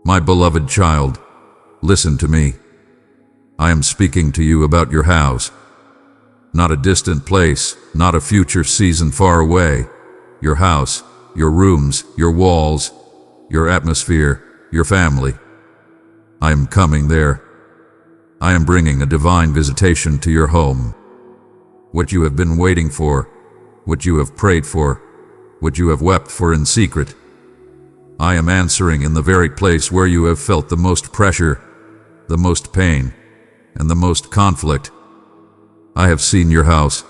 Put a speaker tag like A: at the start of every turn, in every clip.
A: My beloved child, listen to me. I am speaking to you about your house. Not a distant place, not a future season far away. Your house, your rooms, your walls, your atmosphere, your family. I am coming there. I am bringing a divine visitation to your home. What you have been waiting for, what you have prayed for, what you have wept for in secret. I am answering in the very place where you have felt the most pressure, the most pain, and the most conflict. I have seen your house.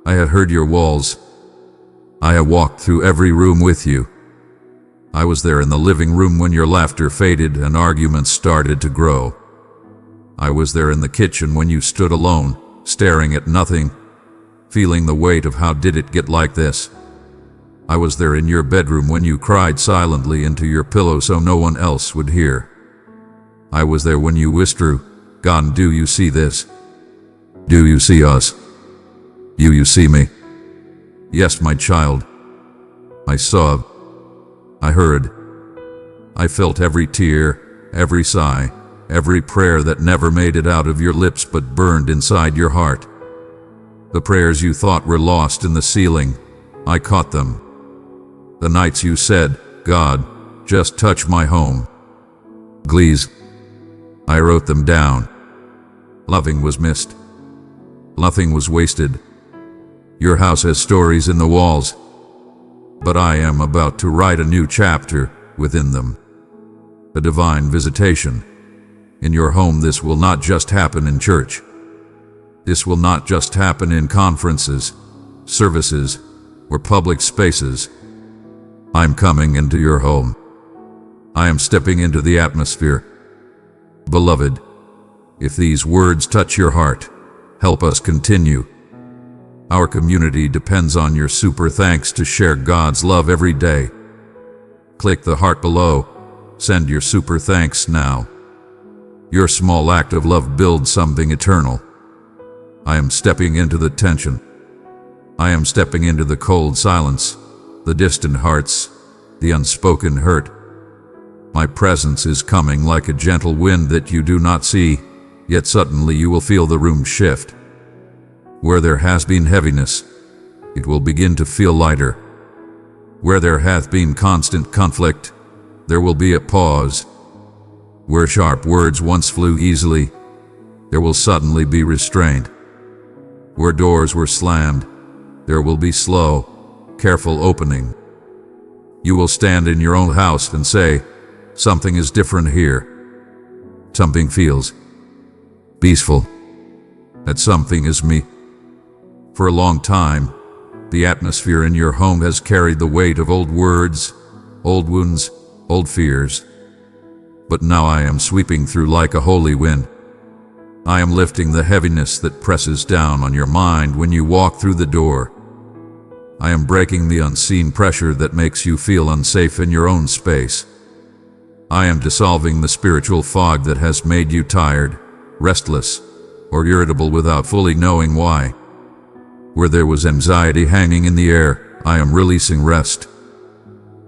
A: I have heard your walls. I have walked through every room with you. I was there in the living room when your laughter faded and arguments started to grow. I was there in the kitchen when you stood alone, staring at nothing, feeling the weight of how did it get like this. I was there in your bedroom when you cried silently into your pillow so no one else would hear. I was there when you whispered, "God, do you see this? Do you see us? Do you see me?" Yes, my child. I saw. I heard. I felt every tear, every sigh, every prayer that never made it out of your lips but burned inside your heart. The prayers you thought were lost in the ceiling, I caught them. The nights you said, "God, just touch my home. Please." I wrote them down. Nothing was missed. Nothing was wasted. Your house has stories in the walls, but I am about to write a new chapter within them. A divine visitation. In your home, this will not just happen in church. This will not just happen in conferences, services, or public spaces. I'm coming into your home. I am stepping into the atmosphere. Beloved, if these words touch your heart, help us continue. Our community depends on your super thanks to share God's love every day. Click the heart below. Send your super thanks now. Your small act of love builds something eternal. I am stepping into the tension. I am stepping into the cold silence, the distant hearts, the unspoken hurt. My presence is coming like a gentle wind that you do not see, yet suddenly you will feel the room shift. Where there has been heaviness, it will begin to feel lighter. Where there hath been constant conflict, there will be a pause. Where sharp words once flew easily, there will suddenly be restraint. Where doors were slammed, there will be slow, careful opening. You will stand in your own house and say, "Something is different here." Something feels peaceful. That something is me. For a long time, the atmosphere in your home has carried the weight of old words, old wounds, old fears. But now I am sweeping through like a holy wind. I am lifting the heaviness that presses down on your mind when you walk through the door. I am breaking the unseen pressure that makes you feel unsafe in your own space. I am dissolving the spiritual fog that has made you tired, restless, or irritable without fully knowing why. Where there was anxiety hanging in the air, I am releasing rest.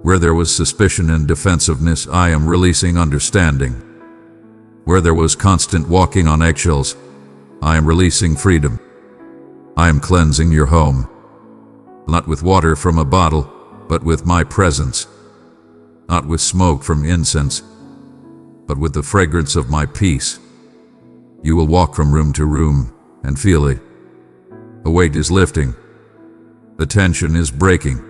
A: Where there was suspicion and defensiveness, I am releasing understanding. Where there was constant walking on eggshells, I am releasing freedom. I am cleansing your home. Not with water from a bottle, but with my presence. Not with smoke from incense, but with the fragrance of my peace. You will walk from room to room and feel it. The weight is lifting. The tension is breaking.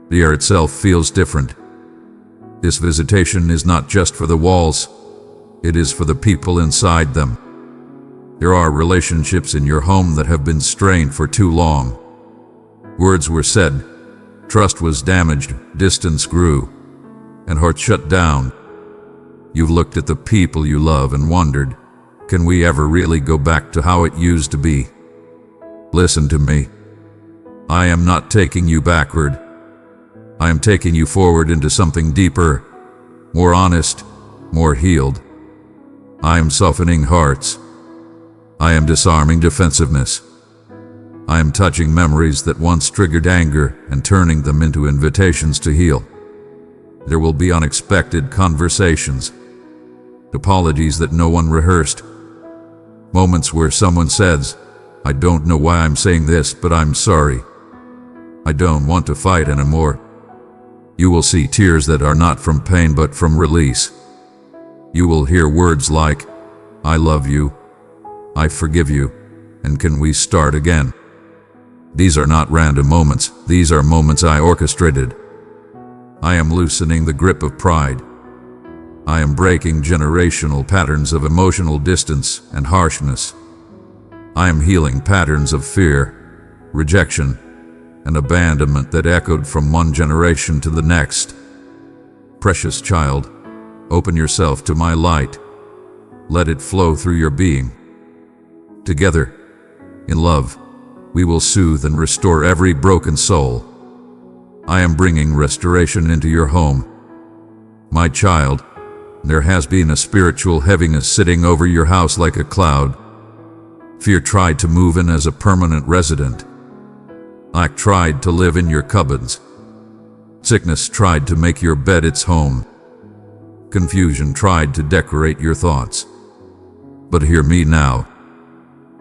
A: The air itself feels different. This visitation is not just for the walls, it is for the people inside them. There are relationships in your home that have been strained for too long. Words were said, trust was damaged, distance grew, and hearts shut down. You've looked at the people you love and wondered, can we ever really go back to how it used to be? Listen to me. I am not taking you backward. I am taking you forward into something deeper, more honest, more healed. I am softening hearts. I am disarming defensiveness. I am touching memories that once triggered anger and turning them into invitations to heal. There will be unexpected conversations, apologies that no one rehearsed, moments where someone says, "I don't know why I'm saying this, but I'm sorry. I don't want to fight anymore." You will see tears that are not from pain but from release. You will hear words like, "I love you," "I forgive you," and "Can we start again?" These are not random moments, these are moments I orchestrated. I am loosening the grip of pride. I am breaking generational patterns of emotional distance and harshness. I am healing patterns of fear, rejection, and abandonment that echoed from one generation to the next. Precious child, open yourself to my light. Let it flow through your being. Together, in love, we will soothe and restore every broken soul. I am bringing restoration into your home. My child, there has been a spiritual heaviness sitting over your house like a cloud. Fear tried to move in as a permanent resident. Lack tried to live in your cupboards. Sickness tried to make your bed its home. Confusion tried to decorate your thoughts. But hear me now.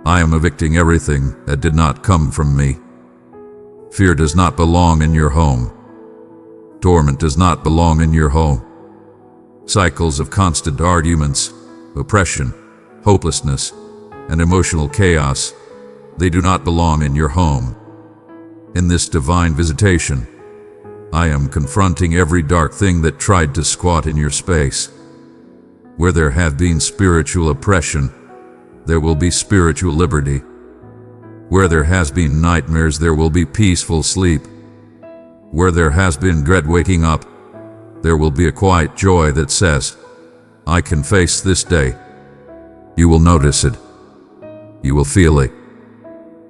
A: I am evicting everything that did not come from me. Fear does not belong in your home. Torment does not belong in your home. Cycles of constant arguments, oppression, hopelessness, and emotional chaos, they do not belong in your home. In this divine visitation, I am confronting every dark thing that tried to squat in your space. Where there have been spiritual oppression, there will be spiritual liberty. Where there has been nightmares, there will be peaceful sleep. Where there has been dread waking up, there will be a quiet joy that says, "I can face this day." You will notice it. You will feel it.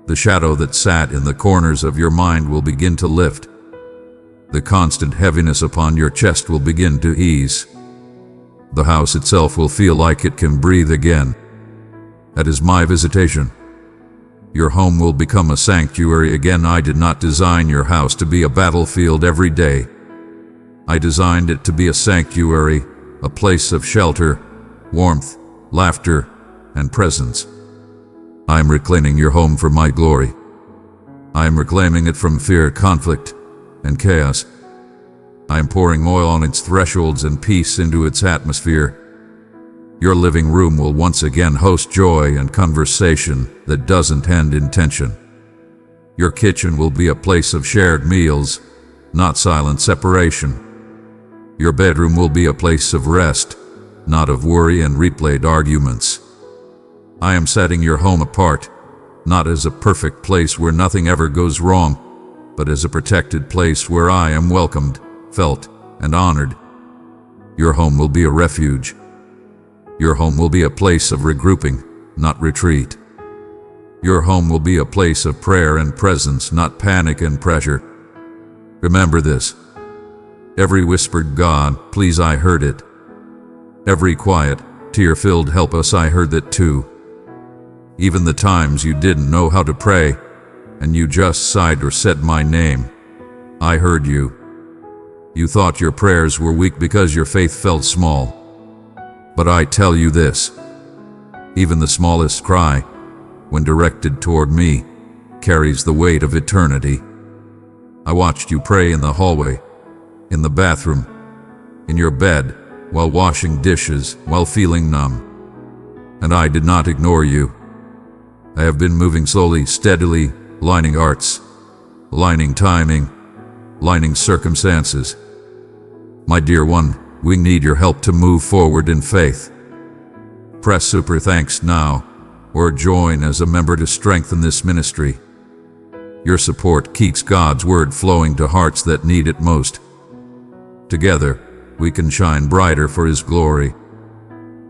A: The shadow that sat in the corners of your mind will begin to lift. The constant heaviness upon your chest will begin to ease. The house itself will feel like it can breathe again. That is my visitation. Your home will become a sanctuary again. I did not design your house to be a battlefield every day. I designed it to be a sanctuary, a place of shelter, warmth, laughter, and presence. I am reclaiming your home for my glory. I am reclaiming it from fear, conflict, and chaos. I am pouring oil on its thresholds and peace into its atmosphere. Your living room will once again host joy and conversation that doesn't end in tension. Your kitchen will be a place of shared meals, not silent separation. Your bedroom will be a place of rest, not of worry and replayed arguments. I am setting your home apart, not as a perfect place where nothing ever goes wrong, but as a protected place where I am welcomed, felt, and honored. Your home will be a refuge. Your home will be a place of regrouping, not retreat. Your home will be a place of prayer and presence, not panic and pressure. Remember this. Every whispered "God, please," I heard it. Every quiet, tear-filled "help us," I heard that too. Even the times you didn't know how to pray, and you just sighed or said my name, I heard you. You thought your prayers were weak because your faith felt small. But I tell you this, even the smallest cry, when directed toward me, carries the weight of eternity. I watched you pray in the hallway, in the bathroom, in your bed, while washing dishes, while feeling numb. And I did not ignore you. I have been moving slowly, steadily, lining arts, lining timing, lining circumstances. My dear one, we need your help to move forward in faith. Press super thanks now, or join as a member to strengthen this ministry. Your support keeps God's word flowing to hearts that need it most. Together, we can shine brighter for His glory.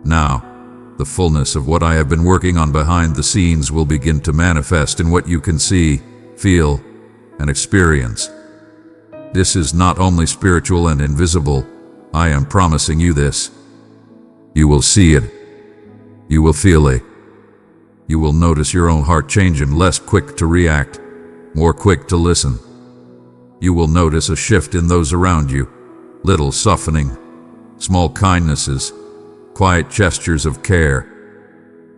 A: Now, the fullness of what I have been working on behind the scenes will begin to manifest in what you can see, feel, and experience. This is not only spiritual and invisible, I am promising you this. You will see it. You will feel it. You will notice your own heart changing, less quick to react, more quick to listen. You will notice a shift in those around you, little softening, small kindnesses, quiet gestures of care.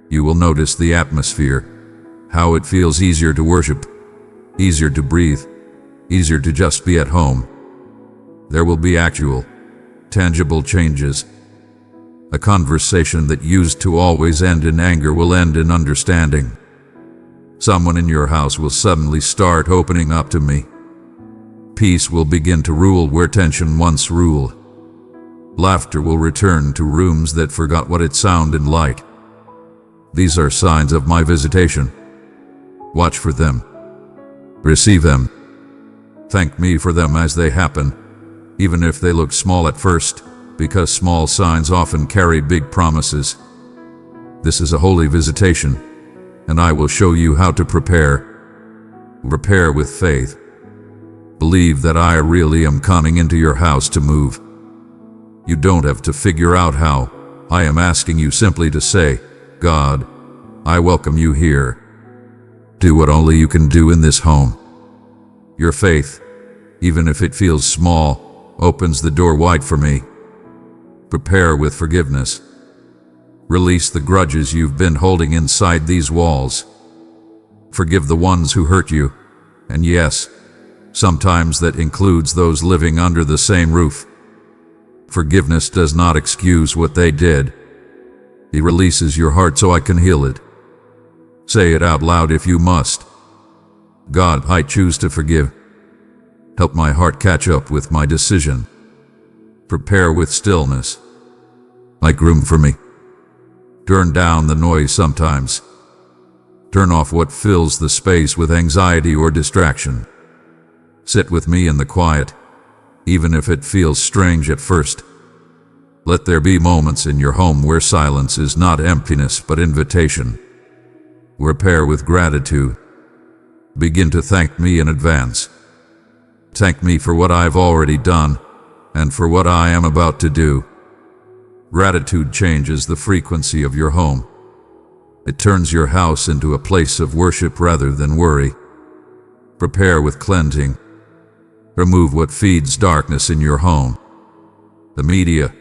A: You will notice the atmosphere, how it feels easier to worship, easier to breathe, easier to just be at home. There will be actual, tangible changes. A conversation that used to always end in anger will end in understanding. Someone in your house will suddenly start opening up to me. Peace will begin to rule where tension once ruled. Laughter will return to rooms that forgot what it sounded like. These are signs of my visitation. Watch for them. Receive them. Thank me for them as they happen, even if they look small at first, because small signs often carry big promises. This is a holy visitation, and I will show you how to prepare. Prepare with faith. Believe that I really am coming into your house to move. You don't have to figure out how. I am asking you simply to say, God, I welcome you here. Do what only you can do in this home. Your faith, even if it feels small, opens the door wide for me. Prepare with forgiveness. Release the grudges you've been holding inside these walls. Forgive the ones who hurt you, and yes, sometimes that includes those living under the same roof. Forgiveness does not excuse what they did. It releases your heart so I can heal it. Say it out loud if you must. God, I choose to forgive. Help my heart catch up with my decision. Prepare with stillness. Make room for me. Turn down the noise sometimes. Turn off what fills the space with anxiety or distraction. Sit with me in the quiet, even if it feels strange at first. Let there be moments in your home where silence is not emptiness but invitation. Prepare with gratitude. Begin to thank me in advance. Thank me for what I've already done and for what I am about to do. Gratitude changes the frequency of your home. It turns your house into a place of worship rather than worry. Prepare with cleansing. Remove what feeds darkness in your home. The media,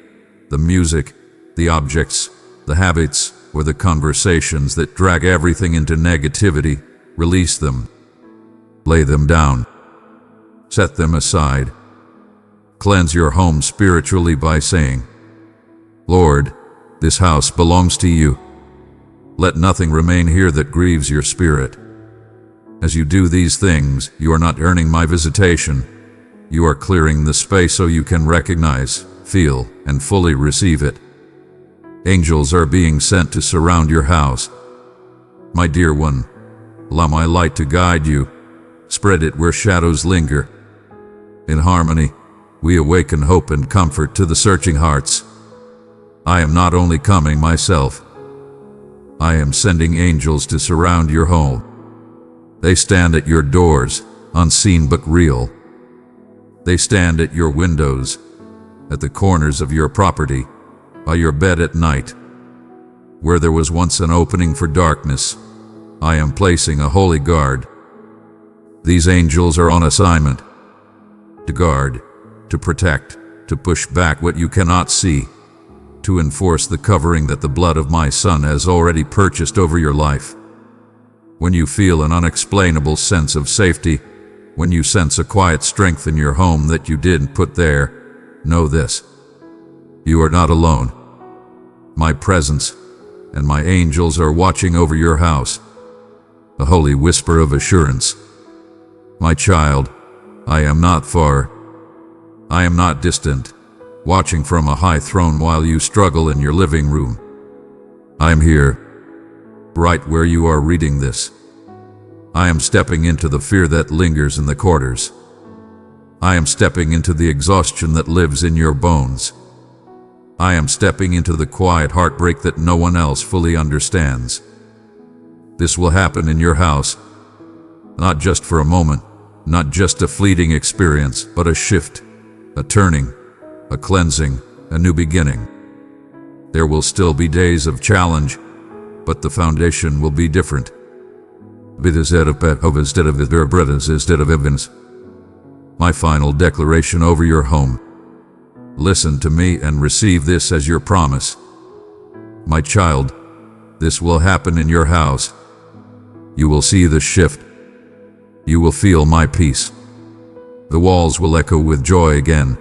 A: the music, the objects, the habits, or the conversations that drag everything into negativity. Release them. Lay them down. Set them aside. Cleanse your home spiritually by saying, Lord, this house belongs to you. Let nothing remain here that grieves your spirit. As you do these things, you are not earning my visitation. You are clearing the space so you can recognize, feel, and fully receive it. Angels are being sent to surround your house. My dear one, allow my light to guide you. Spread it where shadows linger. In harmony, we awaken hope and comfort to the searching hearts. I am not only coming myself. I am sending angels to surround your home. They stand at your doors, unseen but real. They stand at your windows, at the corners of your property, by your bed at night. Where there was once an opening for darkness, I am placing a holy guard. These angels are on assignment. To guard, to protect, to push back what you cannot see, to enforce the covering that the blood of my Son has already purchased over your life. When you feel an unexplainable sense of safety, when you sense a quiet strength in your home that you didn't put there, know this. You are not alone. My presence and my angels are watching over your house. A holy whisper of assurance. My child, I am not far. I am not distant, watching from a high throne while you struggle in your living room. I am here, right where you are reading this. I am stepping into the fear that lingers in the corridors. I am stepping into the exhaustion that lives in your bones. I am stepping into the quiet heartbreak that no one else fully understands. This will happen in your house, not just for a moment, not just a fleeting experience, but a shift, a turning, a cleansing, a new beginning. There will still be days of challenge, but the foundation will be different. Instead of evidence. My final declaration over your home. listen to me and receive this as your promise. My child, this will happen in your house. You will see the shift. You will feel my peace. The walls will echo with joy again,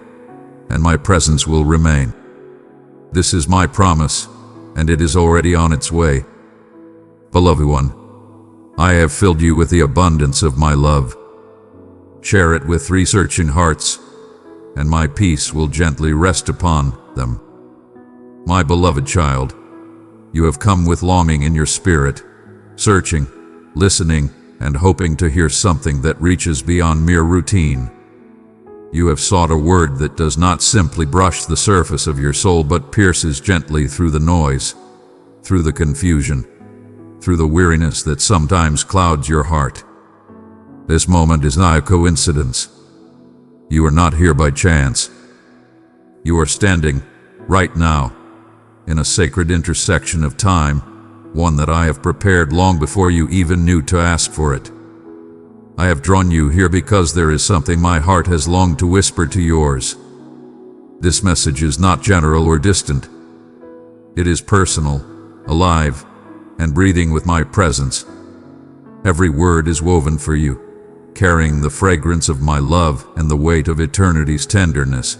A: and my presence will remain. This is my promise, and it is already on its way. Beloved one, I have filled you with the abundance of my love. Share it with researching hearts, and my peace will gently rest upon them. My beloved child, you have come with longing in your spirit, searching, listening, and hoping to hear something that reaches beyond mere routine. You have sought a word that does not simply brush the surface of your soul but pierces gently through the noise, through the confusion, through the weariness that sometimes clouds your heart. This moment is not a coincidence. You are not here by chance. You are standing, right now, in a sacred intersection of time, one that I have prepared long before you even knew to ask for it. I have drawn you here because there is something my heart has longed to whisper to yours. This message is not general or distant. It is personal, alive, and breathing with my presence. Every word is woven for you, carrying the fragrance of my love and the weight of eternity's tenderness.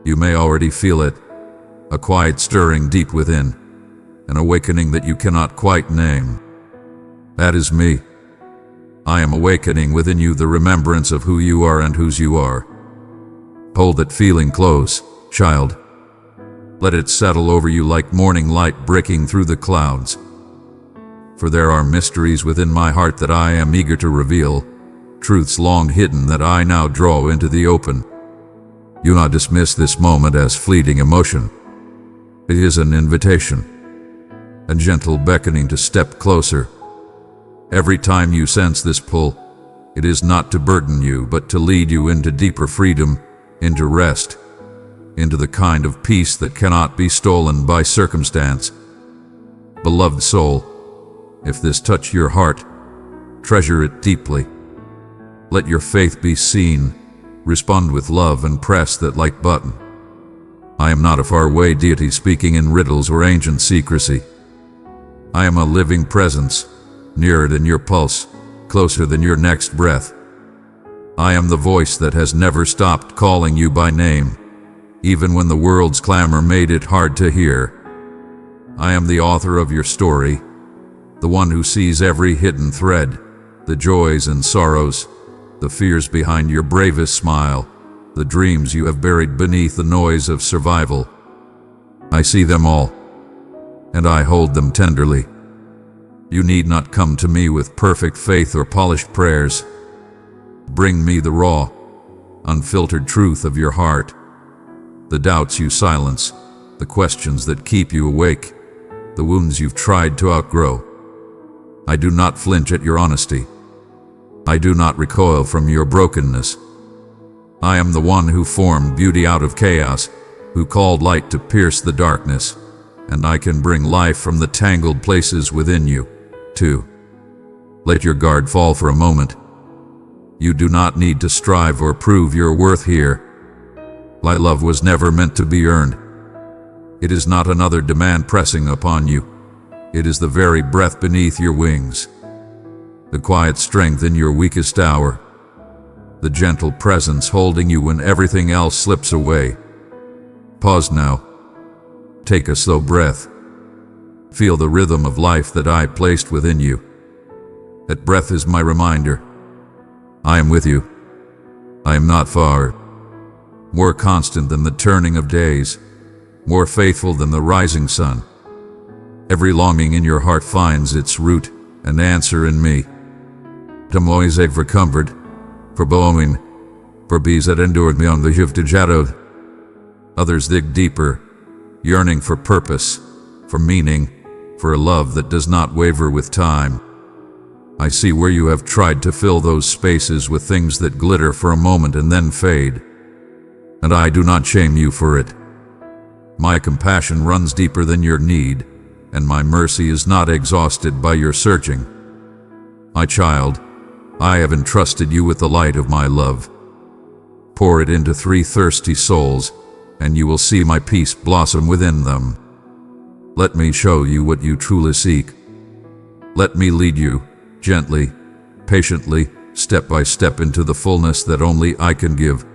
A: You may already feel it, a quiet stirring deep within, an awakening that you cannot quite name. That is me. I am awakening within you the remembrance of who you are and whose you are. Hold that feeling close, child. Let it settle over you like morning light breaking through the clouds. For there are mysteries within my heart that I am eager to reveal, truths long hidden that I now draw into the open. Do not dismiss this moment as fleeting emotion. It is an invitation, a gentle beckoning to step closer. Every time you sense this pull, it is not to burden you, but to lead you into deeper freedom, into rest, into the kind of peace that cannot be stolen by circumstance. Beloved soul, if this touch your heart, treasure it deeply. Let your faith be seen, respond with love and press that like button. I am not a faraway deity speaking in riddles or ancient secrecy. I am a living presence, nearer than your pulse, closer than your next breath. I am the voice that has never stopped calling you by name, even when the world's clamor made it hard to hear. I am the author of your story, the one who sees every hidden thread, the joys and sorrows, the fears behind your bravest smile, the dreams you have buried beneath the noise of survival. I see them all, and I hold them tenderly. You need not come to me with perfect faith or polished prayers. Bring me the raw, unfiltered truth of your heart, the doubts you silence, the questions that keep you awake, the wounds you've tried to outgrow. I do not flinch at your honesty. I do not recoil from your brokenness. I am the one who formed beauty out of chaos, who called light to pierce the darkness, and I can bring life from the tangled places within you, too. Let your guard fall for a moment. You do not need to strive or prove your worth here. My love was never meant to be earned. It is not another demand pressing upon you. It is the very breath beneath your wings, the quiet strength in your weakest hour, the gentle presence holding you when everything else slips away. Pause now. Take a slow breath. Feel the rhythm of life that I placed within you. That breath is my reminder. I am with you. I am not far. More constant than the turning of days, more faithful than the rising sun. Every longing in your heart finds its root and answer in me. Tamoiseg for comfort, for blowing, for bees that endured me on the Hiv to Jadod. Others dig deeper, yearning for purpose, for meaning, for a love that does not waver with time. I see where you have tried to fill those spaces with things that glitter for a moment and then fade. And I do not shame you for it. My compassion runs deeper than your need, and my mercy is not exhausted by your searching. My child, I have entrusted you with the light of my love. Pour it into 3 thirsty souls, and you will see my peace blossom within them. Let me show you what you truly seek. Let me lead you, gently, patiently, step by step into the fullness that only I can give.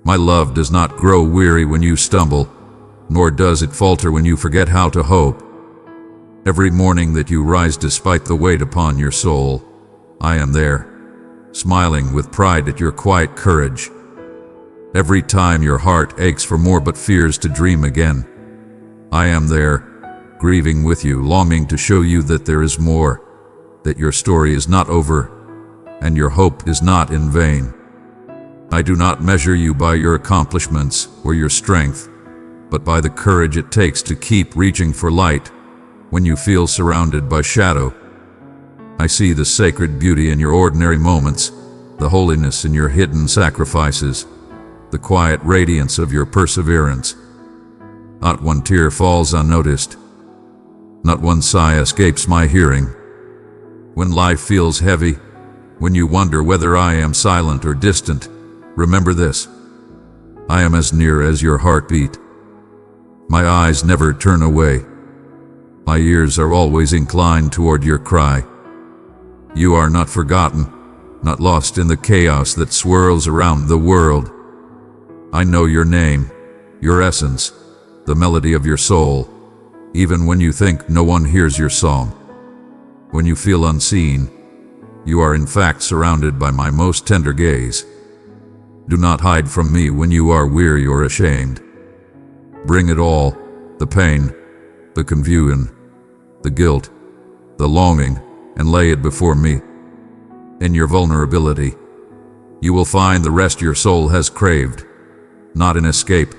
A: My love does not grow weary when you stumble, nor does it falter when you forget how to hope. Every morning that you rise despite the weight upon your soul, I am there, smiling with pride at your quiet courage. Every time your heart aches for more but fears to dream again, I am there, grieving with you, longing to show you that there is more, that your story is not over, and your hope is not in vain. I do not measure you by your accomplishments or your strength, but by the courage it takes to keep reaching for light when you feel surrounded by shadow. I see the sacred beauty in your ordinary moments, the holiness in your hidden sacrifices, the quiet radiance of your perseverance. Not one tear falls unnoticed. Not one sigh escapes my hearing. When life feels heavy, when you wonder whether I am silent or distant, remember this: I am as near as your heartbeat. My eyes never turn away. My ears are always inclined toward your cry. You are not forgotten, not lost in the chaos that swirls around the world. I know your name, your essence, the melody of your soul, even when you think no one hears your song. When you feel unseen, you are in fact surrounded by my most tender gaze. Do not hide from me when you are weary or ashamed. Bring it all, the pain, the confusion, the guilt, the longing, and lay it before me. In your vulnerability, you will find the rest your soul has craved, not in escape,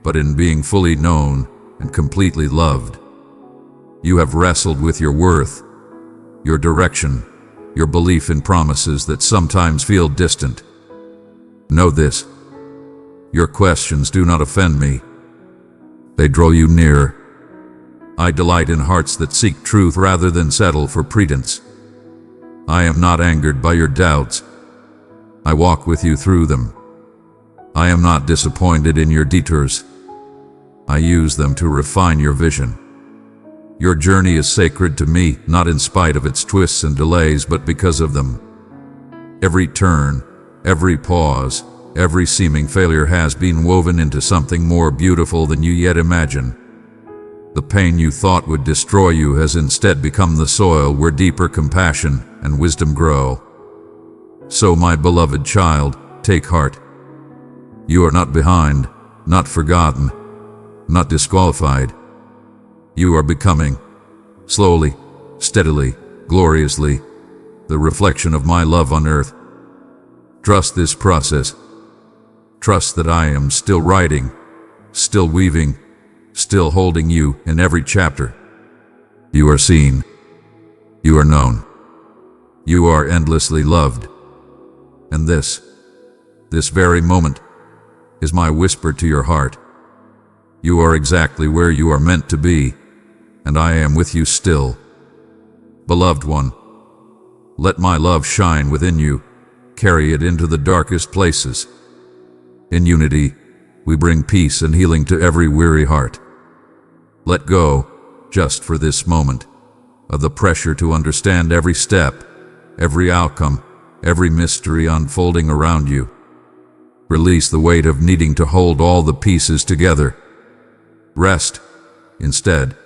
A: but in being fully known and completely loved. You have wrestled with your worth, your direction, your belief in promises that sometimes feel distant. Know this: your questions do not offend me. They draw you near. I delight in hearts that seek truth rather than settle for pretense. I am not angered by your doubts. I walk with you through them. I am not disappointed in your detours. I use them to refine your vision. Your journey is sacred to me, not in spite of its twists and delays, but because of them. Every turn, every pause, every seeming failure has been woven into something more beautiful than you yet imagine. The pain you thought would destroy you has instead become the soil where deeper compassion and wisdom grow. So, my beloved child, take heart. You are not behind, not forgotten, not disqualified. You are becoming, slowly, steadily, gloriously, the reflection of my love on earth. Trust this process. Trust that I am still writing, still weaving, still holding you in every chapter. You are seen. You are known. You are endlessly loved. And this very moment, is my whisper to your heart. You are exactly where you are meant to be, and I am with you still. Beloved one, let my love shine within you. Carry it into the darkest places. In unity, we bring peace and healing to every weary heart. Let go, just for this moment, of the pressure to understand every step, every outcome, every mystery unfolding around you. Release the weight of needing to hold all the pieces together. Rest, instead,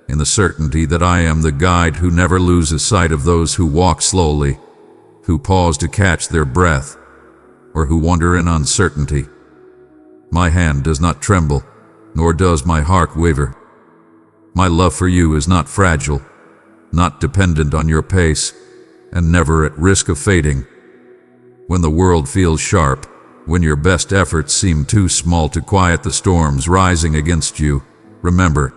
A: in the certainty that I am the guide who never loses sight of those who walk slowly, who pause to catch their breath, or who wander in uncertainty. My hand does not tremble, nor does my heart waver. My love for you is not fragile, not dependent on your pace, and never at risk of fading. When the world feels sharp, when your best efforts seem too small to quiet the storms rising against you, remember,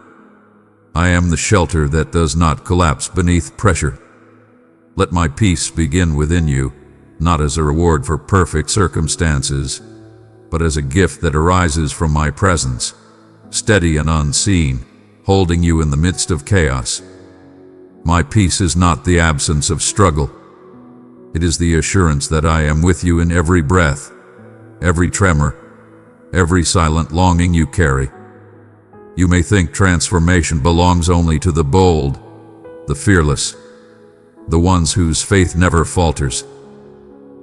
A: I am the shelter that does not collapse beneath pressure. Let my peace begin within you, not as a reward for perfect circumstances, but as a gift that arises from my presence, steady and unseen, holding you in the midst of chaos. My peace is not the absence of struggle. It is the assurance that I am with you in every breath, every tremor, every silent longing you carry. You may think transformation belongs only to the bold, the fearless, the ones whose faith never falters.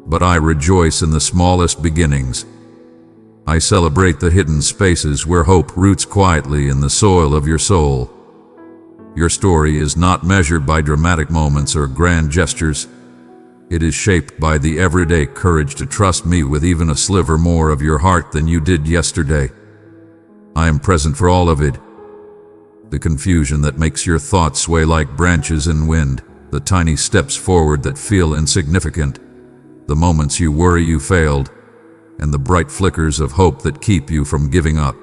A: But I rejoice in the smallest beginnings. I celebrate the hidden spaces where hope roots quietly in the soil of your soul. Your story is not measured by dramatic moments or grand gestures. It is shaped by the everyday courage to trust me with even a sliver more of your heart than you did yesterday. I am present for all of it. The confusion that makes your thoughts sway like branches in wind, the tiny steps forward that feel insignificant, the moments you worry you failed, and the bright flickers of hope that keep you from giving up.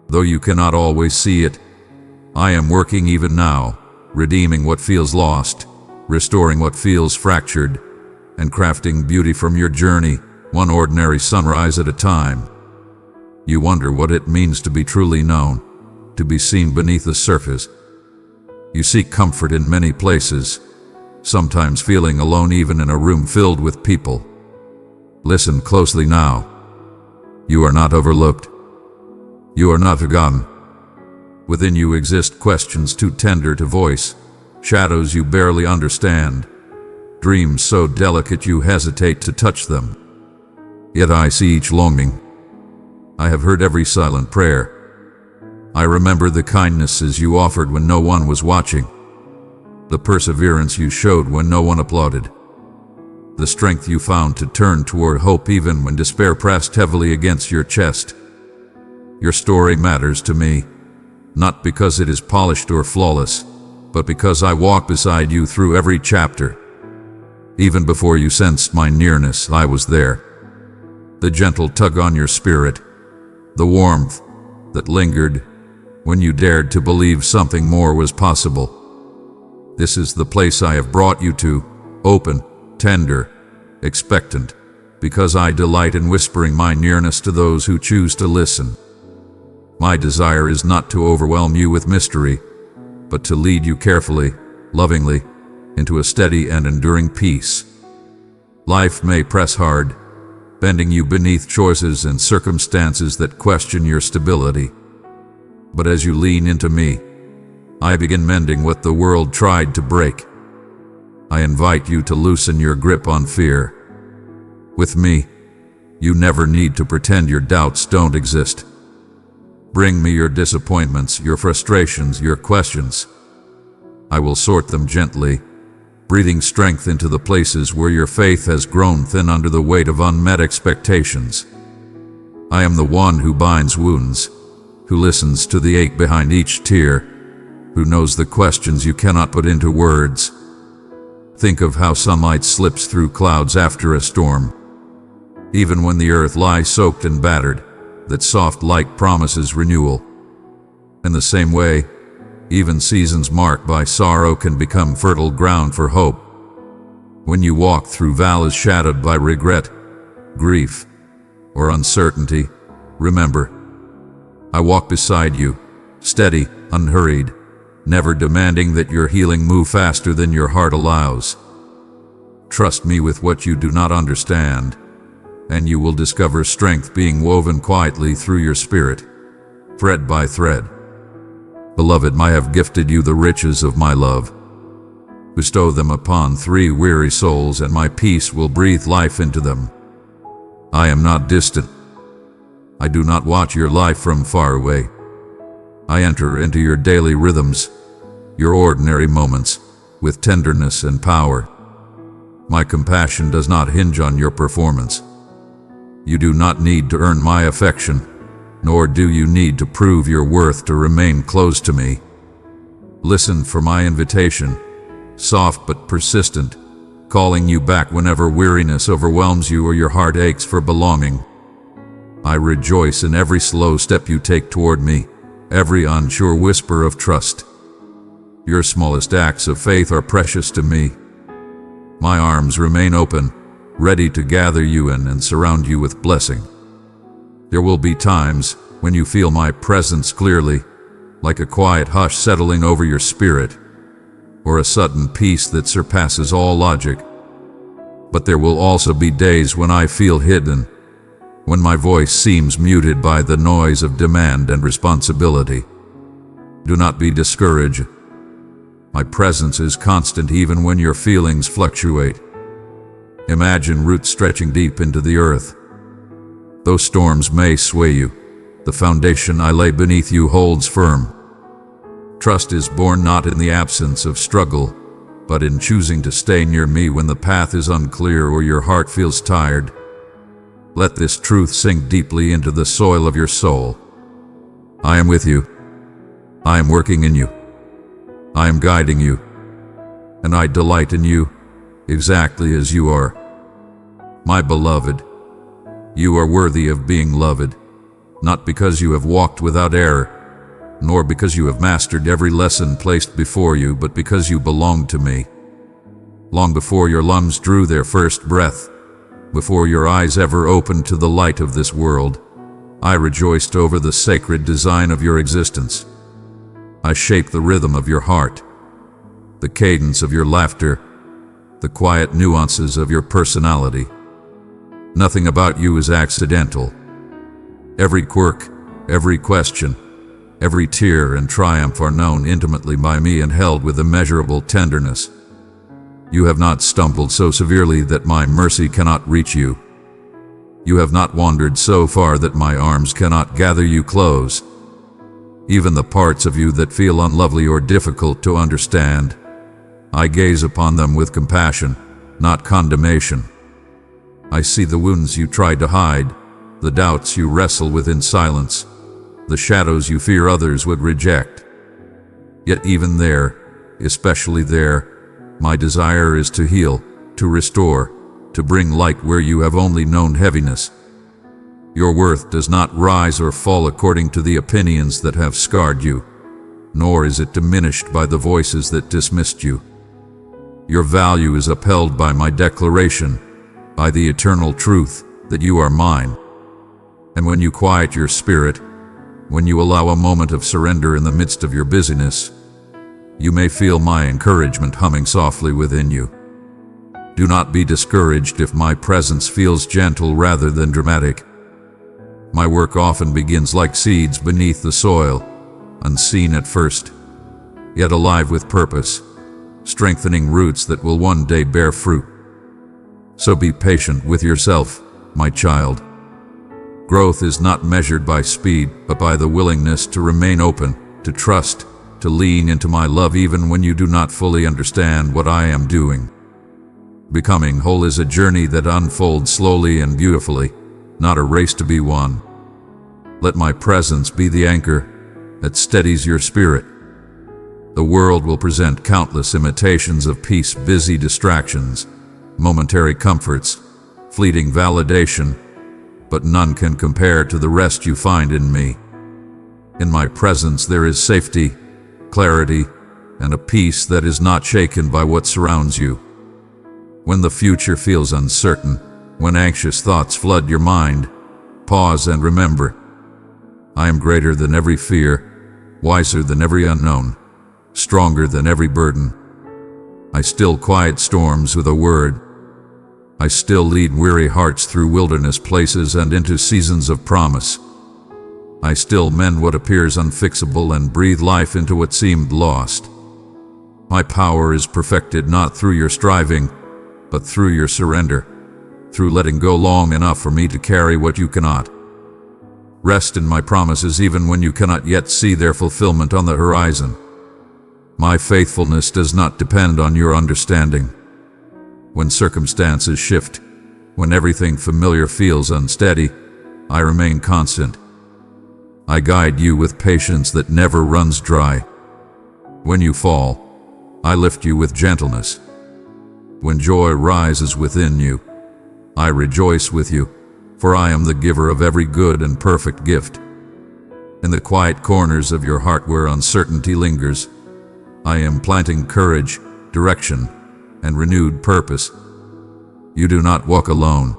A: Though you cannot always see it, I am working even now, redeeming what feels lost, restoring what feels fractured, and crafting beauty from your journey, one ordinary sunrise at a time. You wonder what it means to be truly known, to be seen beneath the surface. You seek comfort in many places, sometimes feeling alone even in a room filled with people. Listen closely now. You are not overlooked. You are not forgotten. Within you exist questions too tender to voice, shadows you barely understand, dreams so delicate you hesitate to touch them. Yet I see each longing. I have heard every silent prayer. I remember the kindnesses you offered when no one was watching, the perseverance you showed when no one applauded, the strength you found to turn toward hope even when despair pressed heavily against your chest. Your story matters to me, not because it is polished or flawless, but because I walk beside you through every chapter. Even before you sensed my nearness, I was there. The gentle tug on your spirit, the warmth that lingered when you dared to believe something more was possible. This is the place I have brought you to, open, tender, expectant, because I delight in whispering my nearness to those who choose to listen. My desire is not to overwhelm you with mystery, but to lead you carefully, lovingly, into a steady and enduring peace. Life may press hard, bending you beneath choices and circumstances that question your stability. But as you lean into me, I begin mending what the world tried to break. I invite you to loosen your grip on fear. With me, you never need to pretend your doubts don't exist. Bring me your disappointments, your frustrations, your questions. I will sort them gently, breathing strength into the places where your faith has grown thin under the weight of unmet expectations. I am the one who binds wounds, who listens to the ache behind each tear, who knows the questions you cannot put into words. Think of how sunlight slips through clouds after a storm. Even when the earth lies soaked and battered, that soft light promises renewal. In the same way, even seasons marked by sorrow can become fertile ground for hope. When you walk through valleys shadowed by regret, grief, or uncertainty, remember, I walk beside you, steady, unhurried, never demanding that your healing move faster than your heart allows. Trust me with what you do not understand, and you will discover strength being woven quietly through your spirit, thread by thread. Beloved, I have gifted you the riches of my love. Bestow them upon 3 weary souls, and my peace will breathe life into them. I am not distant. I do not watch your life from far away. I enter into your daily rhythms, your ordinary moments, with tenderness and power. My compassion does not hinge on your performance. You do not need to earn my affection, nor do you need to prove your worth to remain close to me. Listen for my invitation, soft but persistent, calling you back whenever weariness overwhelms you or your heart aches for belonging. I rejoice in every slow step you take toward me, every unsure whisper of trust. Your smallest acts of faith are precious to me. My arms remain open, ready to gather you in and surround you with blessing. There will be times when you feel my presence clearly, like a quiet hush settling over your spirit, or a sudden peace that surpasses all logic. But there will also be days when I feel hidden, when my voice seems muted by the noise of demand and responsibility. Do not be discouraged. My presence is constant even when your feelings fluctuate. Imagine roots stretching deep into the earth. Though storms may sway you, the foundation I lay beneath you holds firm. Trust is born not in the absence of struggle, but in choosing to stay near me when the path is unclear or your heart feels tired. Let this truth sink deeply into the soil of your soul. I am with you. I am working in you. I am guiding you. And I delight in you, exactly as you are. My beloved, you are worthy of being loved, not because you have walked without error, nor because you have mastered every lesson placed before you, but because you belong to me. Long before your lungs drew their first breath, before your eyes ever opened to the light of this world, I rejoiced over the sacred design of your existence. I shaped the rhythm of your heart, the cadence of your laughter, the quiet nuances of your personality. Nothing about you is accidental. Every quirk, every question, every tear and triumph are known intimately by me and held with immeasurable tenderness. You have not stumbled so severely that my mercy cannot reach you. You have not wandered so far that my arms cannot gather you close. Even the parts of you that feel unlovely or difficult to understand, I gaze upon them with compassion, not condemnation. I see the wounds you tried to hide, the doubts you wrestle with in silence, the shadows you fear others would reject. Yet even there, especially there, my desire is to heal, to restore, to bring light where you have only known heaviness. Your worth does not rise or fall according to the opinions that have scarred you, nor is it diminished by the voices that dismissed you. Your value is upheld by my declaration, by the eternal truth that you are mine. And when you quiet your spirit, when you allow a moment of surrender in the midst of your busyness, you may feel my encouragement humming softly within you. Do not be discouraged if my presence feels gentle rather than dramatic. My work often begins like seeds beneath the soil, unseen at first, yet alive with purpose, strengthening roots that will one day bear fruit. So be patient with yourself, my child. Growth is not measured by speed, but by the willingness to remain open, to trust, to lean into my love even when you do not fully understand what I am doing. Becoming whole is a journey that unfolds slowly and beautifully, not a race to be won. Let my presence be the anchor that steadies your spirit. The world will present countless imitations of peace, busy distractions, momentary comforts, fleeting validation, but none can compare to the rest you find in me. In my presence there is safety, clarity, and a peace that is not shaken by what surrounds you. When the future feels uncertain, when anxious thoughts flood your mind, pause and remember, I am greater than every fear, wiser than every unknown, stronger than every burden. I still quiet storms with a word. I still lead weary hearts through wilderness places and into seasons of promise. I still mend what appears unfixable and breathe life into what seemed lost. My power is perfected not through your striving, but through your surrender, through letting go long enough for me to carry what you cannot. Rest in my promises even when you cannot yet see their fulfillment on the horizon. My faithfulness does not depend on your understanding. When circumstances shift, when everything familiar feels unsteady, I remain constant. I guide you with patience that never runs dry. When you fall, I lift you with gentleness. When joy rises within you, I rejoice with you, for I am the giver of every good and perfect gift. In the quiet corners of your heart where uncertainty lingers, I am planting courage, direction, and renewed purpose. You do not walk alone.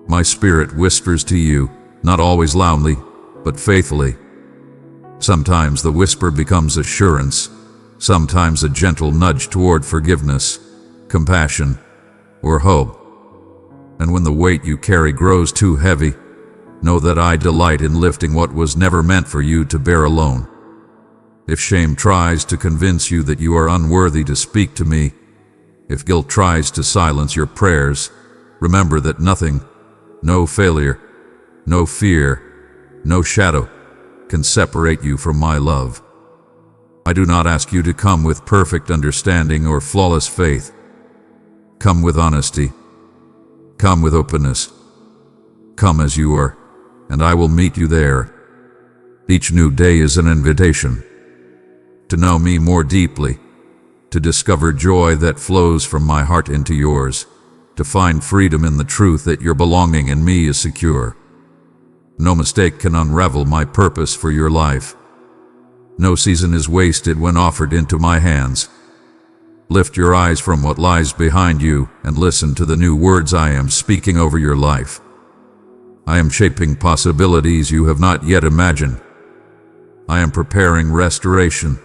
A: My spirit whispers to you, not always loudly, but faithfully. Sometimes the whisper becomes assurance, sometimes a gentle nudge toward forgiveness, compassion, or hope. And when the weight you carry grows too heavy, Know that I delight in lifting what was never meant for you to bear alone. If shame tries to convince you that you are unworthy to speak to me, if guilt tries to silence your prayers, remember that nothing, no failure, no fear, no shadow can separate you from my love. I do not ask you to come with perfect understanding or flawless faith. Come with honesty. Come with openness. Come as you are, and I will meet you there. Each new day is an invitation to know me more deeply, to discover joy that flows from my heart into yours, to find freedom in the truth that your belonging in me is secure. No mistake can unravel my purpose for your life. No season is wasted when offered into my hands. Lift your eyes from what lies behind you and listen to the new words I am speaking over your life. I am shaping possibilities you have not yet imagined. I am preparing restoration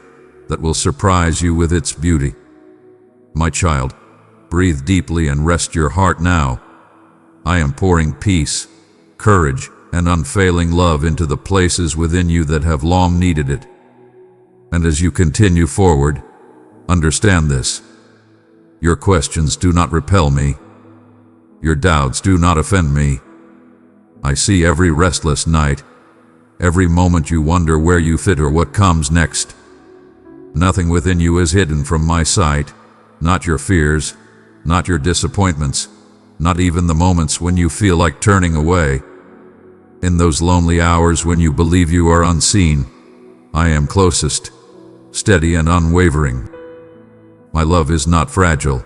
A: that will surprise you with its beauty. My child, breathe deeply and rest your heart now. I am pouring peace, courage, and unfailing love into the places within you that have long needed it. And as you continue forward, understand this. Your questions do not repel me. Your doubts do not offend me. I see every restless night, every moment you wonder where you fit or what comes next. Nothing within you is hidden from my sight, not your fears, not your disappointments, not even the moments when you feel like turning away. In those lonely hours when you believe you are unseen, I am closest, steady and unwavering. My love is not fragile.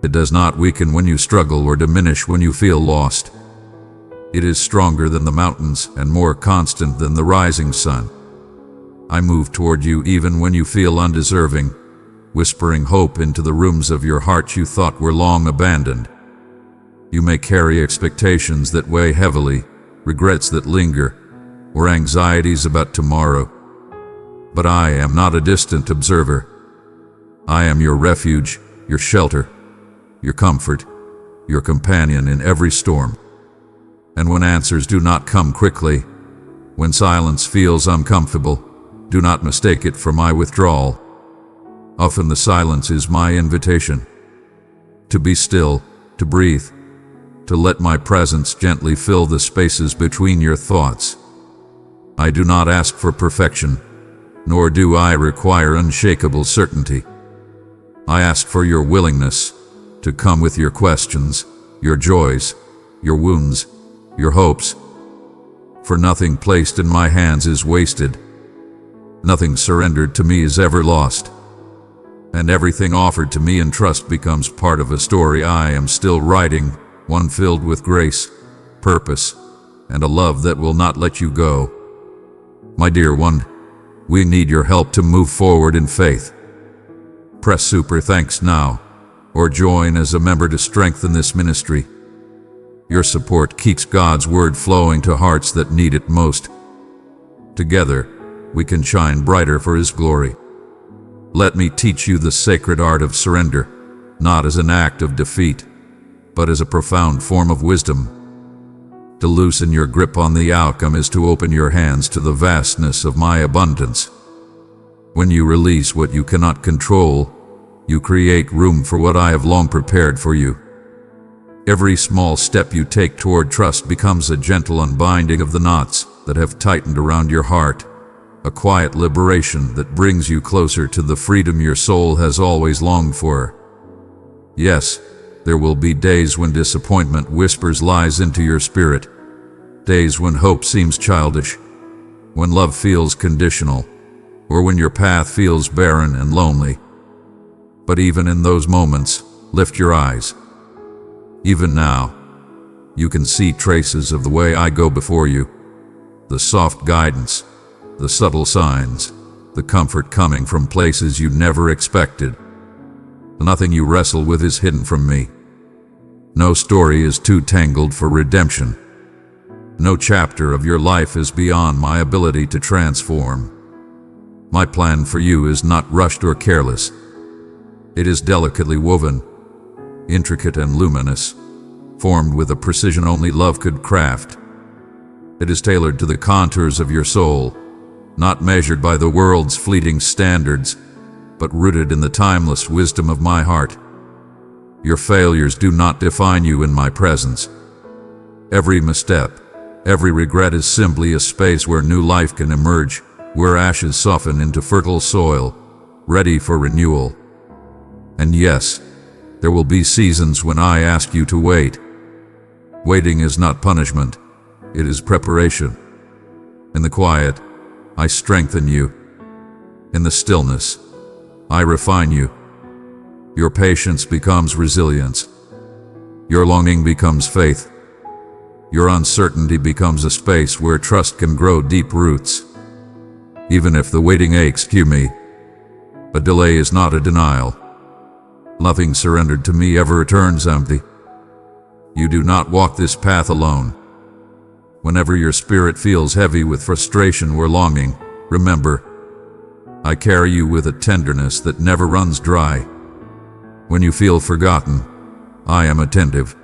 A: It does not weaken when you struggle or diminish when you feel lost. It is stronger than the mountains and more constant than the rising sun. I move toward you even when you feel undeserving, whispering hope into the rooms of your heart you thought were long abandoned. You may carry expectations that weigh heavily, regrets that linger, or anxieties about tomorrow. But I am not a distant observer. I am your refuge, your shelter, your comfort, your companion in every storm. And when answers do not come quickly, when silence feels uncomfortable, do not mistake it for my withdrawal. Often the silence is my invitation to be still, to breathe, to let my presence gently fill the spaces between your thoughts. I do not ask for perfection, nor do I require unshakable certainty. I ask for your willingness to come with your questions, your joys, your wounds, your hopes. For nothing placed in my hands is wasted. Nothing surrendered to me is ever lost. And everything offered to me in trust becomes part of a story I am still writing, one filled with grace, purpose, and a love that will not let you go. My dear one, we need your help to move forward in faith. Press super thanks now, or join as a member to strengthen this ministry. Your support keeps God's word flowing to hearts that need it most. Together, we can shine brighter for His glory. Let me teach you the sacred art of surrender, not as an act of defeat, but as a profound form of wisdom. To loosen your grip on the outcome is to open your hands to the vastness of my abundance. When you release what you cannot control, you create room for what I have long prepared for you. Every small step you take toward trust becomes a gentle unbinding of the knots that have tightened around your heart, a quiet liberation that brings you closer to the freedom your soul has always longed for. Yes, there will be days when disappointment whispers lies into your spirit, days when hope seems childish, when love feels conditional, or when your path feels barren and lonely. But even in those moments, lift your eyes. Even now, you can see traces of the way I go before you, the soft guidance, the subtle signs, the comfort coming from places you never expected. Nothing you wrestle with is hidden from me. No story is too tangled for redemption. No chapter of your life is beyond my ability to transform. My plan for you is not rushed or careless. It is delicately woven, intricate and luminous, formed with a precision only love could craft. It is tailored to the contours of your soul, not measured by the world's fleeting standards, but rooted in the timeless wisdom of my heart. Your failures do not define you in my presence. Every misstep, every regret is simply a space where new life can emerge, where ashes soften into fertile soil, ready for renewal. And yes, there will be seasons when I ask you to wait. Waiting is not punishment, it is preparation. In the quiet, I strengthen you. In the stillness, I refine you. Your patience becomes resilience. Your longing becomes faith. Your uncertainty becomes a space where trust can grow deep roots. Even if the waiting aches me, a delay is not a denial. Nothing surrendered to me ever returns empty. You do not walk this path alone. Whenever your spirit feels heavy with frustration or longing, remember, I carry you with a tenderness that never runs dry. When you feel forgotten, I am attentive.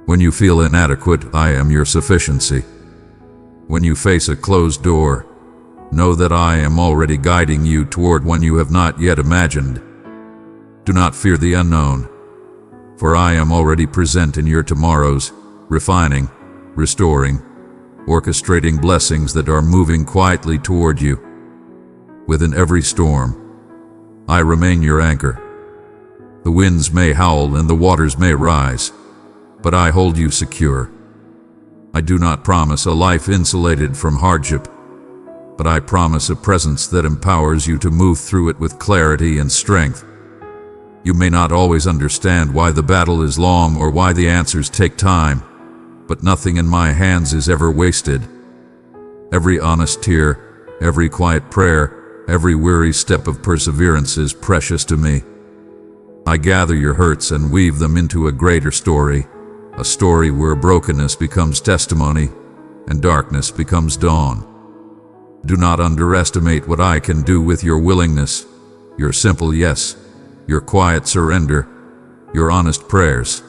A: When you feel inadequate, I am your sufficiency. When you face a closed door, know that I am already guiding you toward one you have not yet imagined. Do not fear the unknown, for I am already present in your tomorrows, refining, restoring, orchestrating blessings that are moving quietly toward you. Within every storm, I remain your anchor. The winds may howl and the waters may rise, but I hold you secure. I do not promise a life insulated from hardship, but I promise a presence that empowers you to move through it with clarity and strength. You may not always understand why the battle is long or why the answers take time, but nothing in my hands is ever wasted. Every honest tear, every quiet prayer, every weary step of perseverance is precious to me. I gather your hurts and weave them into a greater story, a story where brokenness becomes testimony and darkness becomes dawn. Do not underestimate what I can do with your willingness, your simple yes, your quiet surrender, your honest prayers.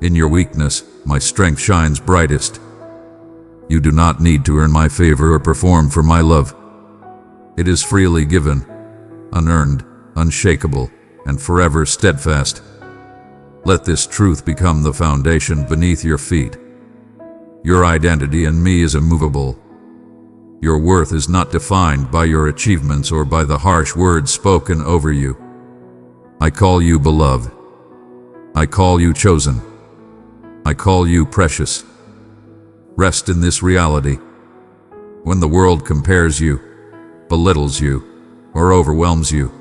A: In your weakness, my strength shines brightest. You do not need to earn my favor or perform for my love. It is freely given, unearned, unshakable, and forever steadfast. Let this truth become the foundation beneath your feet. Your identity in me is immovable. Your worth is not defined by your achievements or by the harsh words spoken over you. I call you beloved. I call you chosen. I call you precious. Rest in this reality. When the world compares you, belittles you, or overwhelms you,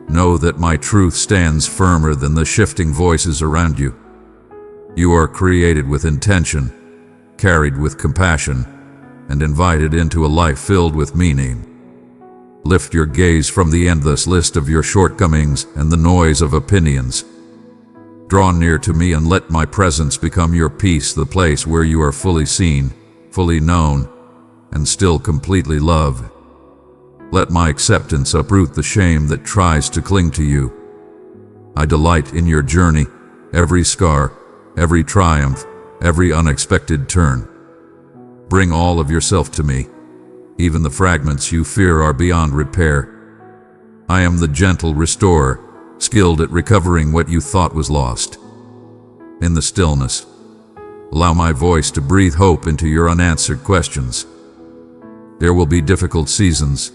A: know that my truth stands firmer than the shifting voices around you. You are created with intention, carried with compassion, and invited into a life filled with meaning. Lift your gaze from the endless list of your shortcomings and the noise of opinions. Draw near to me and let my presence become your peace, the place where you are fully seen, fully known, and still completely loved. Let my acceptance uproot the shame that tries to cling to you. I delight in your journey, every scar, every triumph, every unexpected turn. Bring all of yourself to me. Even the fragments you fear are beyond repair. I am the gentle restorer, skilled at recovering what you thought was lost. In the stillness, allow my voice to breathe hope into your unanswered questions. There will be difficult seasons,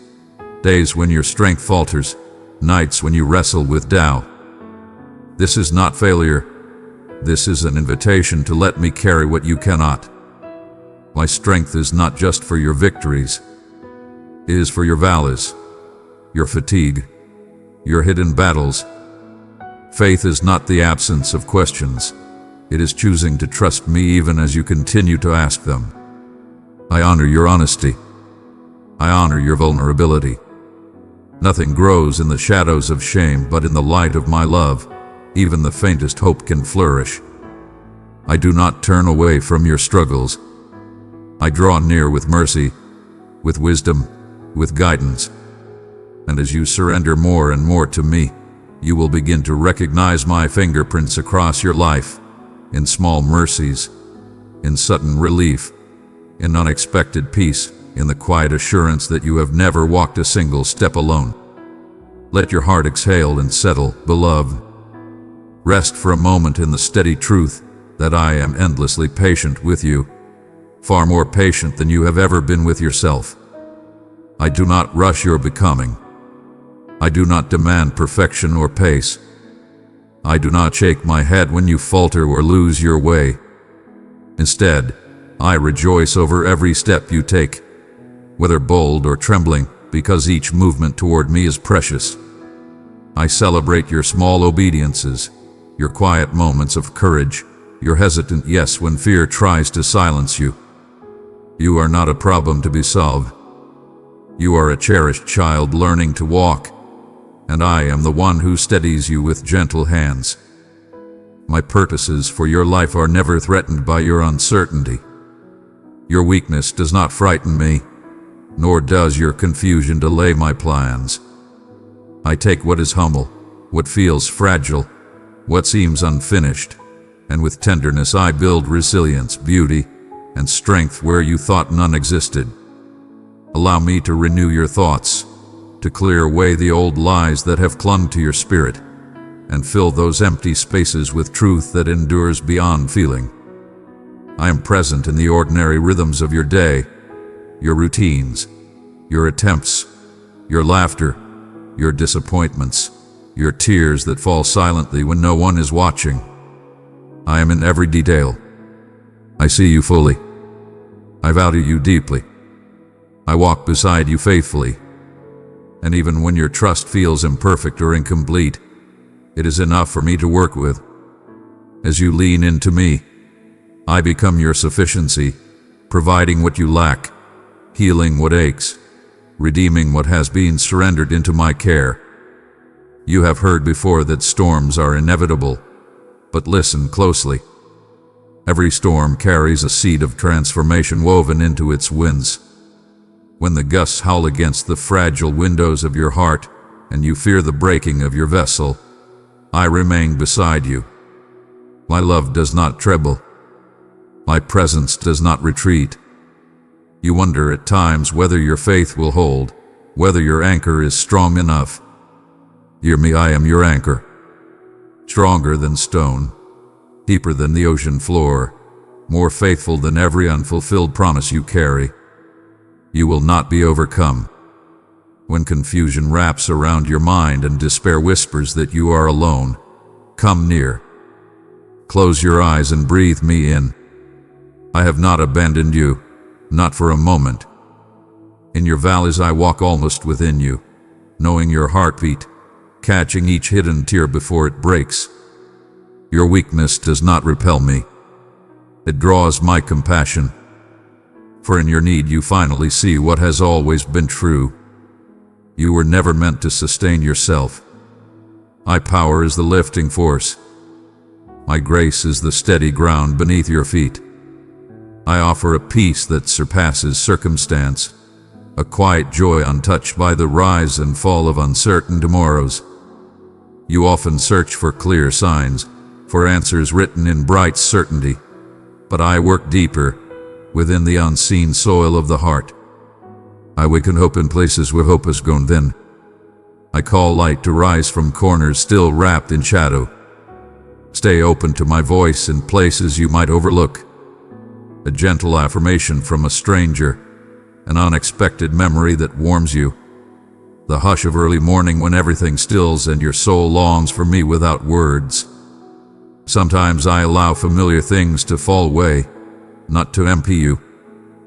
A: days when your strength falters, nights when you wrestle with doubt. This is not failure. This is an invitation to let me carry what you cannot. My strength is not just for your victories. It is for your valleys, your fatigue, your hidden battles. Faith is not the absence of questions. It is choosing to trust me even as you continue to ask them. I honor your honesty. I honor your vulnerability. Nothing grows in the shadows of shame, but in the light of my love, even the faintest hope can flourish. I do not turn away from your struggles. I draw near with mercy, with wisdom, with guidance. And as you surrender more and more to me, you will begin to recognize my fingerprints across your life, in small mercies, in sudden relief, in unexpected peace, in the quiet assurance that you have never walked a single step alone. Let your heart exhale and settle, beloved. Rest for a moment in the steady truth that I am endlessly patient with you, far more patient than you have ever been with yourself. I do not rush your becoming. I do not demand perfection or pace. I do not shake my head when you falter or lose your way. Instead, I rejoice over every step you take, whether bold or trembling, because each movement toward me is precious. I celebrate your small obediences, your quiet moments of courage, your hesitant yes when fear tries to silence you. You are not a problem to be solved. You are a cherished child learning to walk, and I am the one who steadies you with gentle hands. My purposes for your life are never threatened by your uncertainty. Your weakness does not frighten me, nor does your confusion delay my plans. I take what is humble, what feels fragile, what seems unfinished, and with tenderness I build resilience, beauty, and strength where you thought none existed. Allow me to renew your thoughts, to clear away the old lies that have clung to your spirit, and fill those empty spaces with truth that endures beyond feeling. I am present in the ordinary rhythms of your day, your routines, your attempts, your laughter, your disappointments, your tears that fall silently when no one is watching. I am in every detail. I see you fully. I value you deeply. I walk beside you faithfully. And even when your trust feels imperfect or incomplete, it is enough for me to work with. As you lean into me, I become your sufficiency, providing what you lack, healing what aches, redeeming what has been surrendered into my care. You have heard before that storms are inevitable, but listen closely. Every storm carries a seed of transformation woven into its winds. When the gusts howl against the fragile windows of your heart, and you fear the breaking of your vessel, I remain beside you. My love does not tremble. My presence does not retreat. You wonder at times whether your faith will hold, whether your anchor is strong enough. Hear me, I am your anchor. Stronger than stone, deeper than the ocean floor, more faithful than every unfulfilled promise you carry. You will not be overcome. When confusion wraps around your mind and despair whispers that you are alone, come near. Close your eyes and breathe me in. I have not abandoned you, not for a moment. In your valleys I walk almost within you, knowing your heartbeat, catching each hidden tear before it breaks. Your weakness does not repel me. It draws my compassion. For in your need you finally see what has always been true. You were never meant to sustain yourself. My power is the lifting force. My grace is the steady ground beneath your feet. I offer a peace that surpasses circumstance, a quiet joy untouched by the rise and fall of uncertain tomorrows. You often search for clear signs, for answers written in bright certainty, but I work deeper, within the unseen soil of the heart. I awaken hope in places where hope has grown thin. I call light to rise from corners still wrapped in shadow. Stay open to my voice in places you might overlook. A gentle affirmation from a stranger, an unexpected memory that warms you. The hush of early morning when everything stills and your soul longs for me without words. Sometimes I allow familiar things to fall away, not to empty you,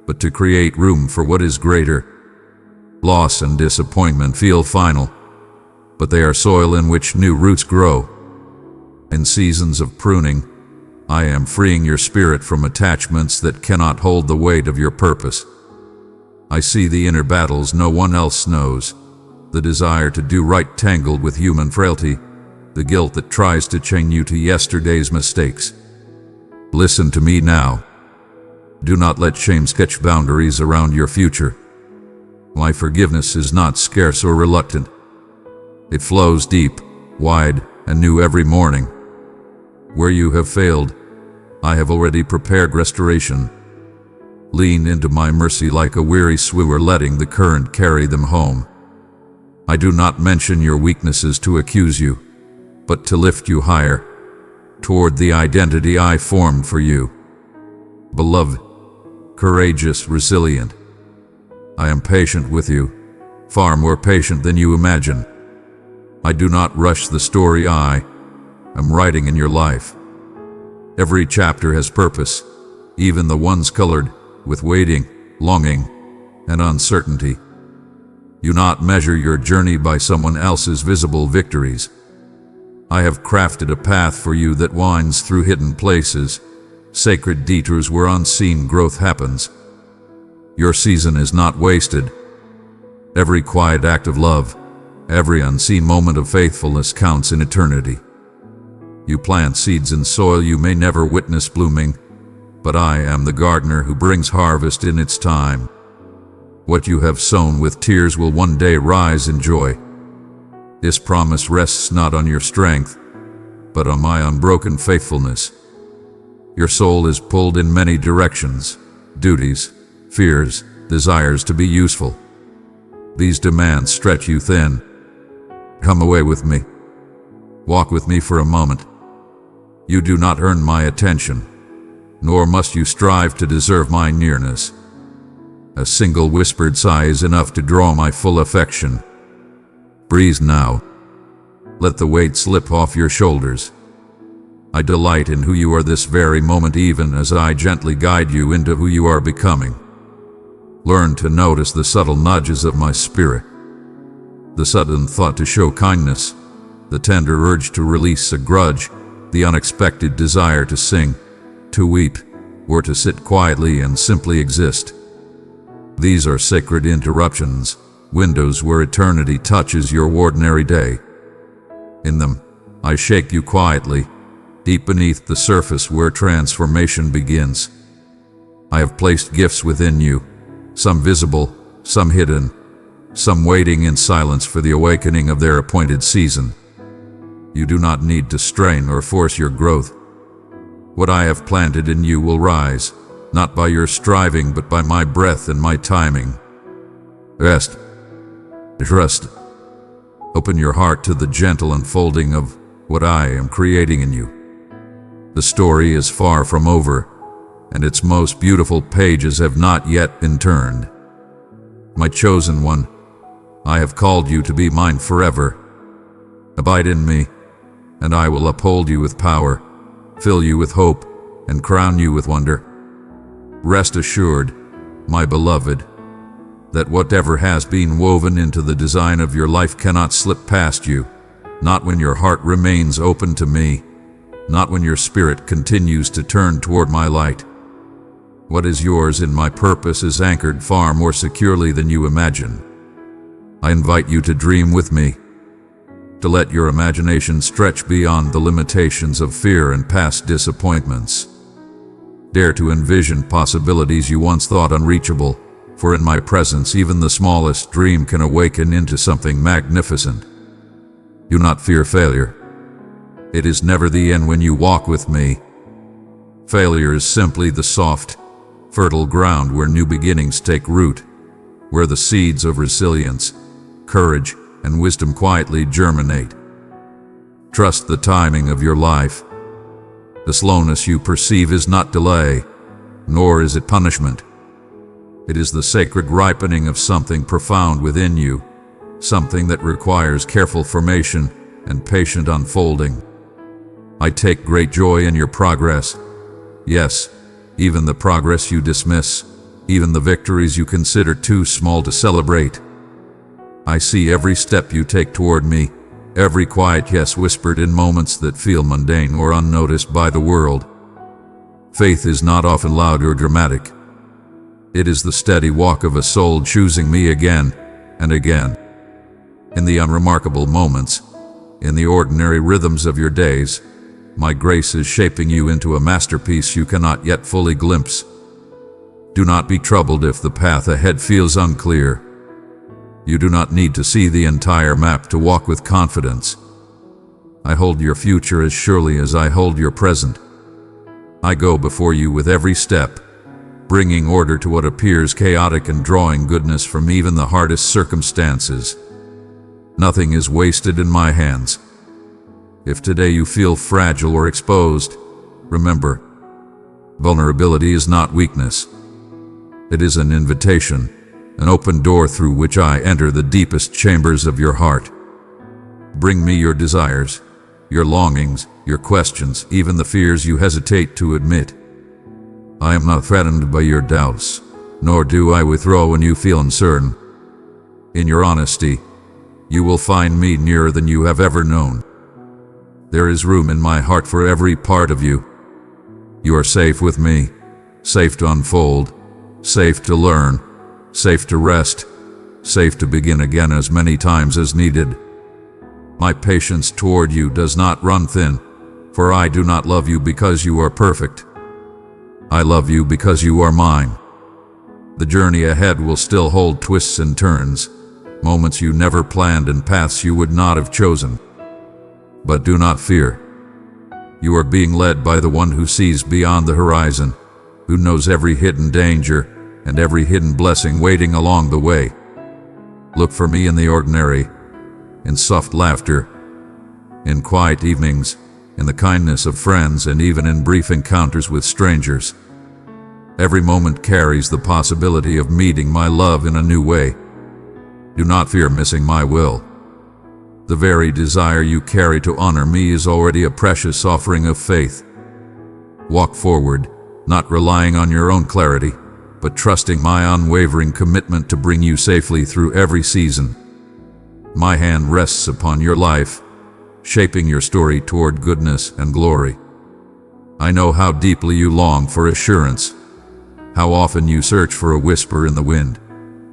A: but to create room for what is greater. Loss and disappointment feel final, but they are soil in which new roots grow. In seasons of pruning, I am freeing your spirit from attachments that cannot hold the weight of your purpose. I see the inner battles no one else knows, the desire to do right tangled with human frailty, the guilt that tries to chain you to yesterday's mistakes. Listen to me now. Do not let shame sketch boundaries around your future. My forgiveness is not scarce or reluctant. It flows deep, wide, and new every morning. Where you have failed, I have already prepared restoration. lean into my mercy like a weary swimmer letting the current carry them home. I do not mention your weaknesses to accuse you, but to lift you higher, toward the identity I formed for you. Beloved, courageous, resilient, I am patient with you, far more patient than you imagine. I do not rush the story I am writing in your life. Every chapter has purpose, even the ones colored with waiting, longing, and uncertainty. You not measure your journey by someone else's visible victories. I have crafted a path for you that winds through hidden places, sacred detours where unseen growth happens. Your season is not wasted. Every quiet act of love, every unseen moment of faithfulness counts in eternity. You plant seeds in soil you may never witness blooming, but I am the gardener who brings harvest in its time. What you have sown with tears will one day rise in joy. This promise rests not on your strength, but on my unbroken faithfulness. Your soul is pulled in many directions, duties, fears, desires to be useful. These demands stretch you thin. Come away with me. Walk with me for a moment. You do not earn my attention, nor must you strive to deserve my nearness. A single whispered sigh is enough to draw my full affection. Breathe now. Let the weight slip off your shoulders. I delight in who you are this very moment, even as I gently guide you into who you are becoming. Learn to notice the subtle nudges of my spirit, the sudden thought to show kindness, the tender urge to release a grudge, the unexpected desire to sing, to weep, or to sit quietly and simply exist. These are sacred interruptions, windows where eternity touches your ordinary day. In them, I shake you quietly, deep beneath the surface where transformation begins. I have placed gifts within you, some visible, some hidden, some waiting in silence for the awakening of their appointed season. You do not need to strain or force your growth. What I have planted in you will rise, not by your striving, but by my breath and my timing. Rest. Trust. Open your heart to the gentle unfolding of what I am creating in you. The story is far from over, and its most beautiful pages have not yet been turned. My chosen one, I have called you to be mine forever. Abide in me, and I will uphold you with power, fill you with hope, and crown you with wonder. Rest assured, my beloved, that whatever has been woven into the design of your life cannot slip past you, not when your heart remains open to me, not when your spirit continues to turn toward my light. What is yours in my purpose is anchored far more securely than you imagine. I invite you to dream with me, to let your imagination stretch beyond the limitations of fear and past disappointments. Dare to envision possibilities you once thought unreachable, for in my presence even the smallest dream can awaken into something magnificent. Do not fear failure. It is never the end when you walk with me. Failure is simply the soft, fertile ground where new beginnings take root, where the seeds of resilience, courage, and wisdom quietly germinate. Trust the timing of your life. The slowness you perceive is not delay, nor is it punishment. It is the sacred ripening of something profound within you, something that requires careful formation and patient unfolding. I take great joy in your progress. Yes, even the progress you dismiss, even the victories you consider too small to celebrate. I see every step you take toward me, every quiet yes whispered in moments that feel mundane or unnoticed by the world. Faith is not often loud or dramatic. It is the steady walk of a soul choosing me again and again. In the unremarkable moments, in the ordinary rhythms of your days, my grace is shaping you into a masterpiece you cannot yet fully glimpse. Do not be troubled if the path ahead feels unclear. You do not need to see the entire map to walk with confidence. I hold your future as surely as I hold your present. I go before you with every step, bringing order to what appears chaotic and drawing goodness from even the hardest circumstances. Nothing is wasted in my hands. If today you feel fragile or exposed, remember, vulnerability is not weakness. It is an invitation, an open door through which I enter the deepest chambers of your heart. Bring me your desires, your longings, your questions, even the fears you hesitate to admit. I am not threatened by your doubts, nor do I withdraw when you feel uncertain. In your honesty, you will find me nearer than you have ever known. There is room in my heart for every part of you. You are safe with me, safe to unfold, safe to learn, safe to rest, safe to begin again as many times as needed. My patience toward you does not run thin, for I do not love you because you are perfect. I love you because you are mine. The journey ahead will still hold twists and turns, moments you never planned and paths you would not have chosen. But do not fear. You are being led by the one who sees beyond the horizon, who knows every hidden danger and every hidden blessing waiting along the way. Look for me in the ordinary, in soft laughter, in quiet evenings, in the kindness of friends, and even in brief encounters with strangers. Every moment carries the possibility of meeting my love in a new way. Do not fear missing my will. The very desire you carry to honor me is already a precious offering of faith. Walk forward, not relying on your own clarity, but trusting my unwavering commitment to bring you safely through every season. My hand rests upon your life, shaping your story toward goodness and glory. I know how deeply you long for assurance, how often you search for a whisper in the wind,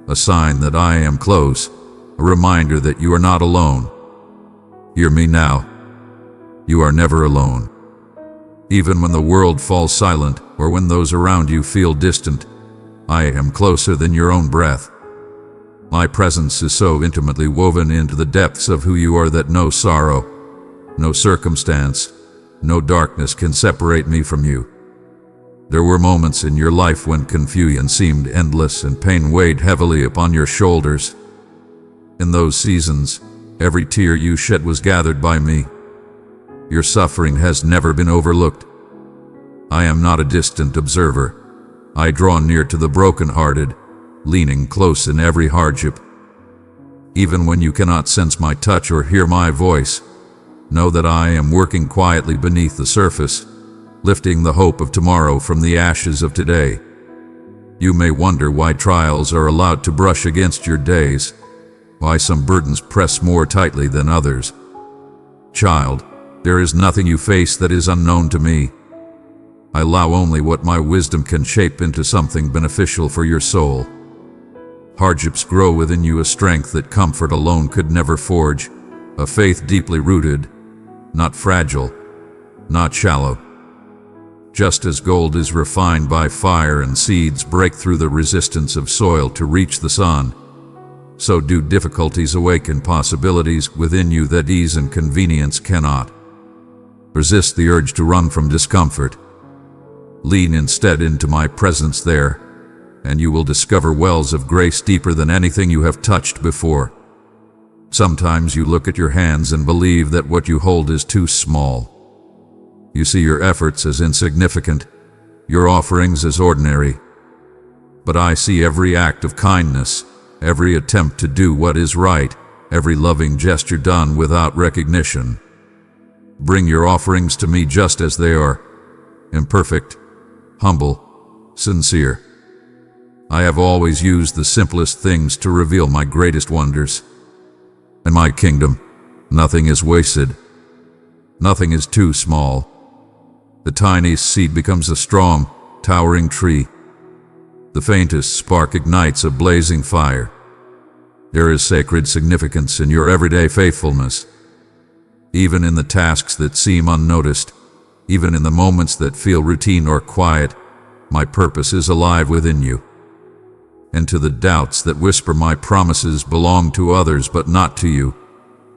A: a sign that I am close, a reminder that you are not alone. Hear me now. You are never alone. Even when the world falls silent or when those around you feel distant, I am closer than your own breath. My presence is so intimately woven into the depths of who you are that no sorrow, no circumstance, no darkness can separate me from you. There were moments in your life when confusion seemed endless and pain weighed heavily upon your shoulders. In those seasons, every tear you shed was gathered by me. Your suffering has never been overlooked. I am not a distant observer. I draw near to the brokenhearted, leaning close in every hardship. Even when you cannot sense my touch or hear my voice, know that I am working quietly beneath the surface, lifting the hope of tomorrow from the ashes of today. You may wonder why trials are allowed to brush against your days, why some burdens press more tightly than others. Child, there is nothing you face that is unknown to me. I allow only what my wisdom can shape into something beneficial for your soul. Hardships grow within you a strength that comfort alone could never forge, a faith deeply rooted, not fragile, not shallow. Just as gold is refined by fire and seeds break through the resistance of soil to reach the sun, so do difficulties awaken possibilities within you that ease and convenience cannot. Resist the urge to run from discomfort. Lean instead into my presence there, and you will discover wells of grace deeper than anything you have touched before. Sometimes you look at your hands and believe that what you hold is too small. You see your efforts as insignificant, your offerings as ordinary. But I see every act of kindness, every attempt to do what is right, every loving gesture done without recognition. Bring your offerings to me just as they are, imperfect, humble, sincere. I have always used the simplest things to reveal my greatest wonders. In my kingdom, nothing is wasted. Nothing is too small. The tiniest seed becomes a strong, towering tree. The faintest spark ignites a blazing fire. There is sacred significance in your everyday faithfulness. Even in the tasks that seem unnoticed, even in the moments that feel routine or quiet, my purpose is alive within you. And to the doubts that whisper my promises belong to others but not to you,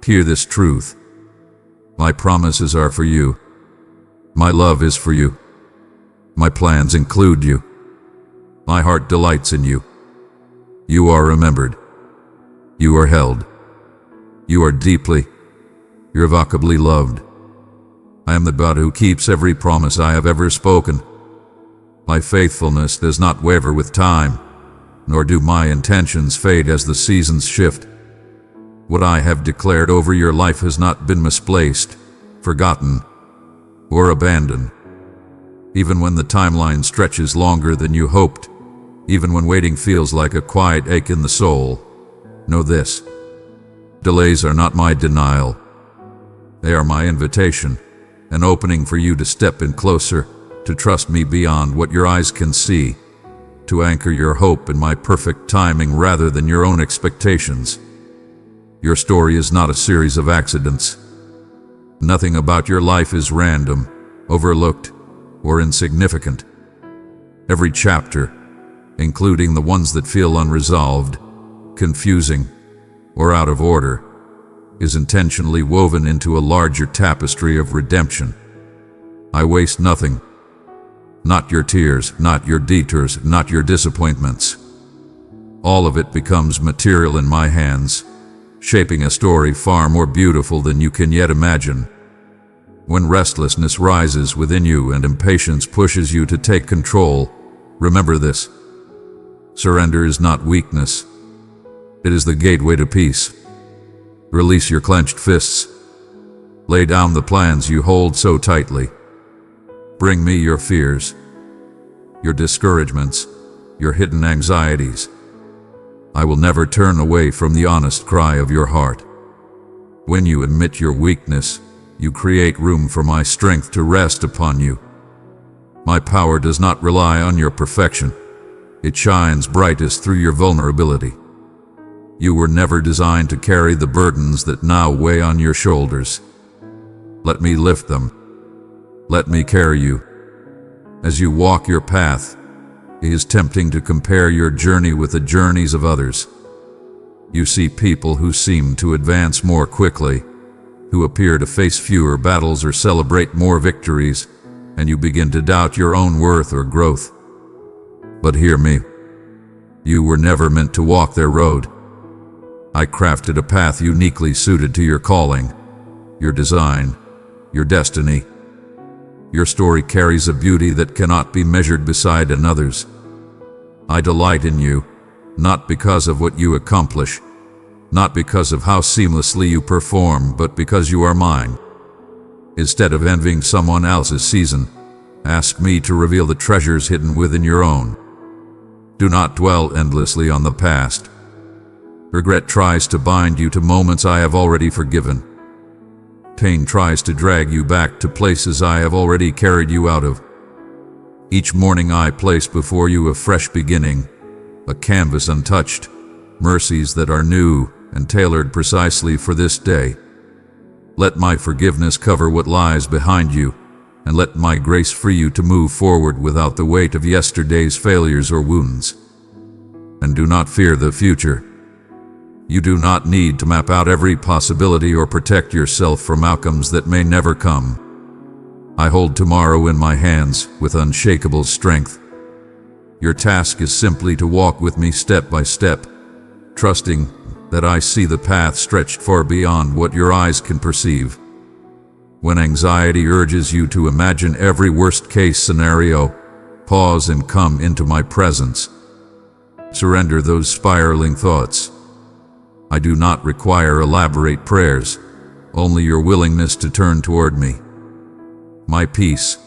A: hear this truth. My promises are for you. My love is for you. My plans include you. My heart delights in you. You are remembered. You are held. You are deeply, irrevocably loved. I am the God who keeps every promise I have ever spoken. My faithfulness does not waver with time, nor do my intentions fade as the seasons shift. What I have declared over your life has not been misplaced, forgotten, or abandoned. Even when the timeline stretches longer than you hoped, even when waiting feels like a quiet ache in the soul, know this: delays are not my denial. They are my invitation, an opening for you to step in closer, to trust me beyond what your eyes can see, to anchor your hope in my perfect timing rather than your own expectations. Your story is not a series of accidents. Nothing about your life is random, overlooked, or insignificant. Every chapter, including the ones that feel unresolved, confusing, or out of order, is intentionally woven into a larger tapestry of redemption. I waste nothing. Not your tears, not your detours, not your disappointments. All of it becomes material in my hands, shaping a story far more beautiful than you can yet imagine. When restlessness rises within you and impatience pushes you to take control, remember this: surrender is not weakness. It is the gateway to peace. Release your clenched fists. Lay down the plans you hold so tightly. Bring me your fears, your discouragements, your hidden anxieties. I will never turn away from the honest cry of your heart. When you admit your weakness, you create room for my strength to rest upon you. My power does not rely on your perfection. It shines brightest through your vulnerability. You were never designed to carry the burdens that now weigh on your shoulders. Let me lift them. Let me carry you. As you walk your path, it is tempting to compare your journey with the journeys of others. You see people who seem to advance more quickly, who appear to face fewer battles or celebrate more victories, and you begin to doubt your own worth or growth. But hear me. You were never meant to walk their road. I crafted a path uniquely suited to your calling, your design, your destiny. Your story carries a beauty that cannot be measured beside another's. I delight in you, not because of what you accomplish, not because of how seamlessly you perform, but because you are mine. Instead of envying someone else's season, ask me to reveal the treasures hidden within your own. Do not dwell endlessly on the past. Regret tries to bind you to moments I have already forgiven. Pain tries to drag you back to places I have already carried you out of. Each morning I place before you a fresh beginning, a canvas untouched, mercies that are new and tailored precisely for this day. Let my forgiveness cover what lies behind you, and let my grace free you to move forward without the weight of yesterday's failures or wounds. And do not fear the future. You do not need to map out every possibility or protect yourself from outcomes that may never come. I hold tomorrow in my hands with unshakable strength. Your task is simply to walk with me step by step, trusting that I see the path stretched far beyond what your eyes can perceive. When anxiety urges you to imagine every worst-case scenario, pause and come into my presence. Surrender those spiraling thoughts. I do not require elaborate prayers, only your willingness to turn toward me. My peace,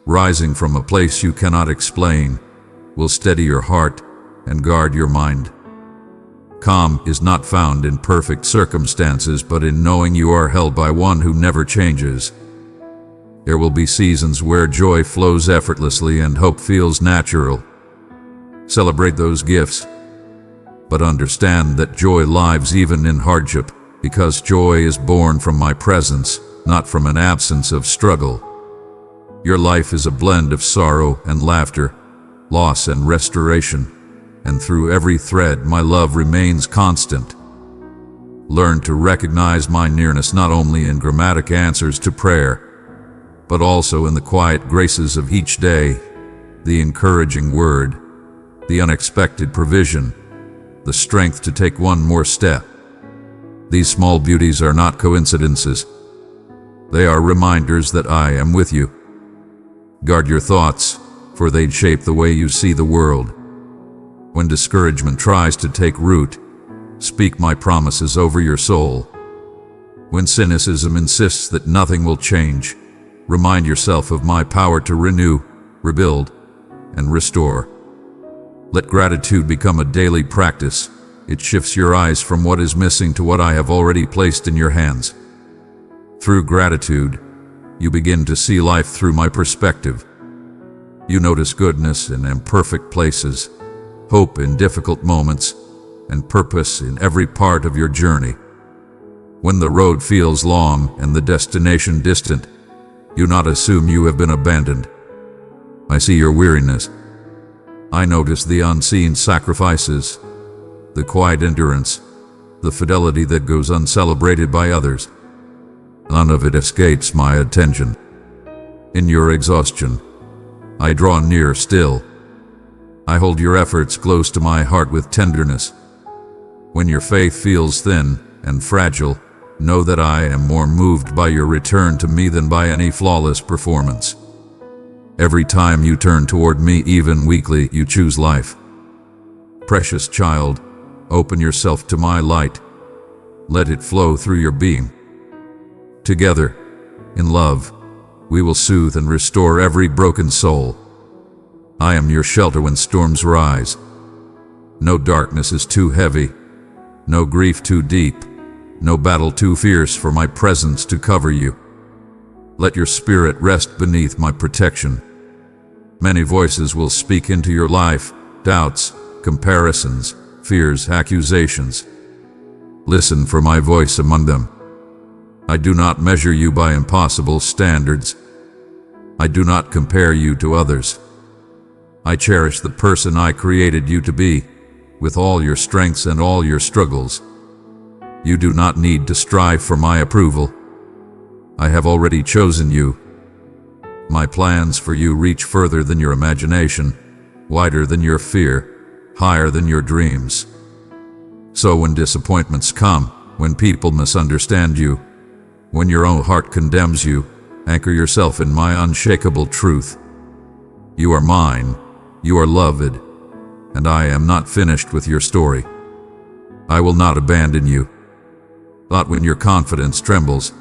A: rising from a place you cannot explain, will steady your heart and guard your mind. Calm is not found in perfect circumstances, but in knowing you are held by one who never changes. There will be seasons where joy flows effortlessly and hope feels natural. Celebrate those gifts. But understand that joy lives even in hardship, because joy is born from my presence, not from an absence of struggle. Your life is a blend of sorrow and laughter, loss and restoration, and through every thread my love remains constant. Learn to recognize my nearness not only in dramatic answers to prayer, but also in the quiet graces of each day, the encouraging word, the unexpected provision, the strength to take one more step. These small beauties are not coincidences. They are reminders that I am with you. Guard your thoughts, for they shape the way you see the world. When discouragement tries to take root, speak my promises over your soul. When cynicism insists that nothing will change, remind yourself of my power to renew, rebuild, and restore. Let gratitude become a daily practice. It shifts your eyes from what is missing to what I have already placed in your hands. Through gratitude, you begin to see life through my perspective. You notice goodness in imperfect places, hope in difficult moments, and purpose in every part of your journey. When the road feels long and the destination distant, you not assume you have been abandoned. I see your weariness. I notice the unseen sacrifices, the quiet endurance, the fidelity that goes uncelebrated by others. None of it escapes my attention. In your exhaustion, I draw near still. I hold your efforts close to my heart with tenderness. When your faith feels thin and fragile, know that I am more moved by your return to me than by any flawless performance. Every time you turn toward me, even weakly, you choose life. Precious child, open yourself to my light. Let it flow through your being. Together, in love, we will soothe and restore every broken soul. I am your shelter when storms rise. No darkness is too heavy, no grief too deep, no battle too fierce for my presence to cover you. Let your spirit rest beneath my protection. Many voices will speak into your life, doubts, comparisons, fears, accusations. Listen for my voice among them. I do not measure you by impossible standards. I do not compare you to others. I cherish the person I created you to be, with all your strengths and all your struggles. You do not need to strive for my approval. I have already chosen you. My plans for you reach further than your imagination, wider than your fear, higher than your dreams. So when disappointments come, when people misunderstand you, when your own heart condemns you, anchor yourself in my unshakable truth. You are mine, you are loved, and I am not finished with your story. I will not abandon you. Not when your confidence trembles.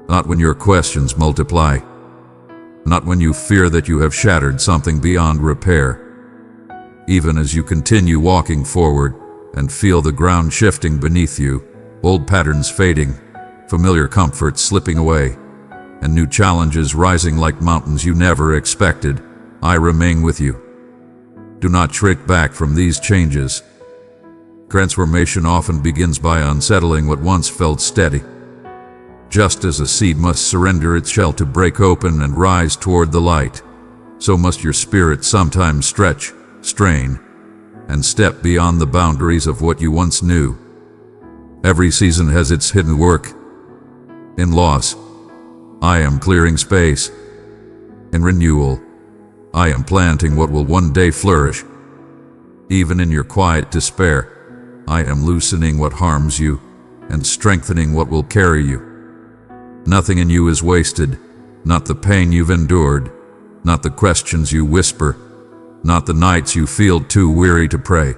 A: Not when your questions multiply. Not when you fear that you have shattered something beyond repair. Even as you continue walking forward and feel the ground shifting beneath you, old patterns fading, familiar comforts slipping away, and new challenges rising like mountains you never expected, I remain with you. Do not shrink back from these changes. Transformation often begins by unsettling what once felt steady. Just as a seed must surrender its shell to break open and rise toward the light, so must your spirit sometimes stretch, strain, and step beyond the boundaries of what you once knew. Every season has its hidden work. In loss, I am clearing space. In renewal, I am planting what will one day flourish. Even in your quiet despair, I am loosening what harms you and strengthening what will carry you. Nothing in you is wasted, not the pain you've endured, not the questions you whisper, not the nights you feel too weary to pray.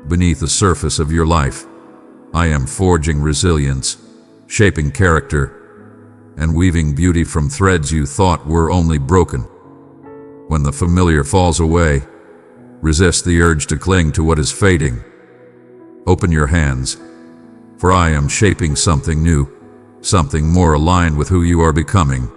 A: Beneath the surface of your life, I am forging resilience, shaping character, and weaving beauty from threads you thought were only broken. When the familiar falls away, resist the urge to cling to what is fading. Open your hands, for I am shaping something new, something more aligned with who you are becoming.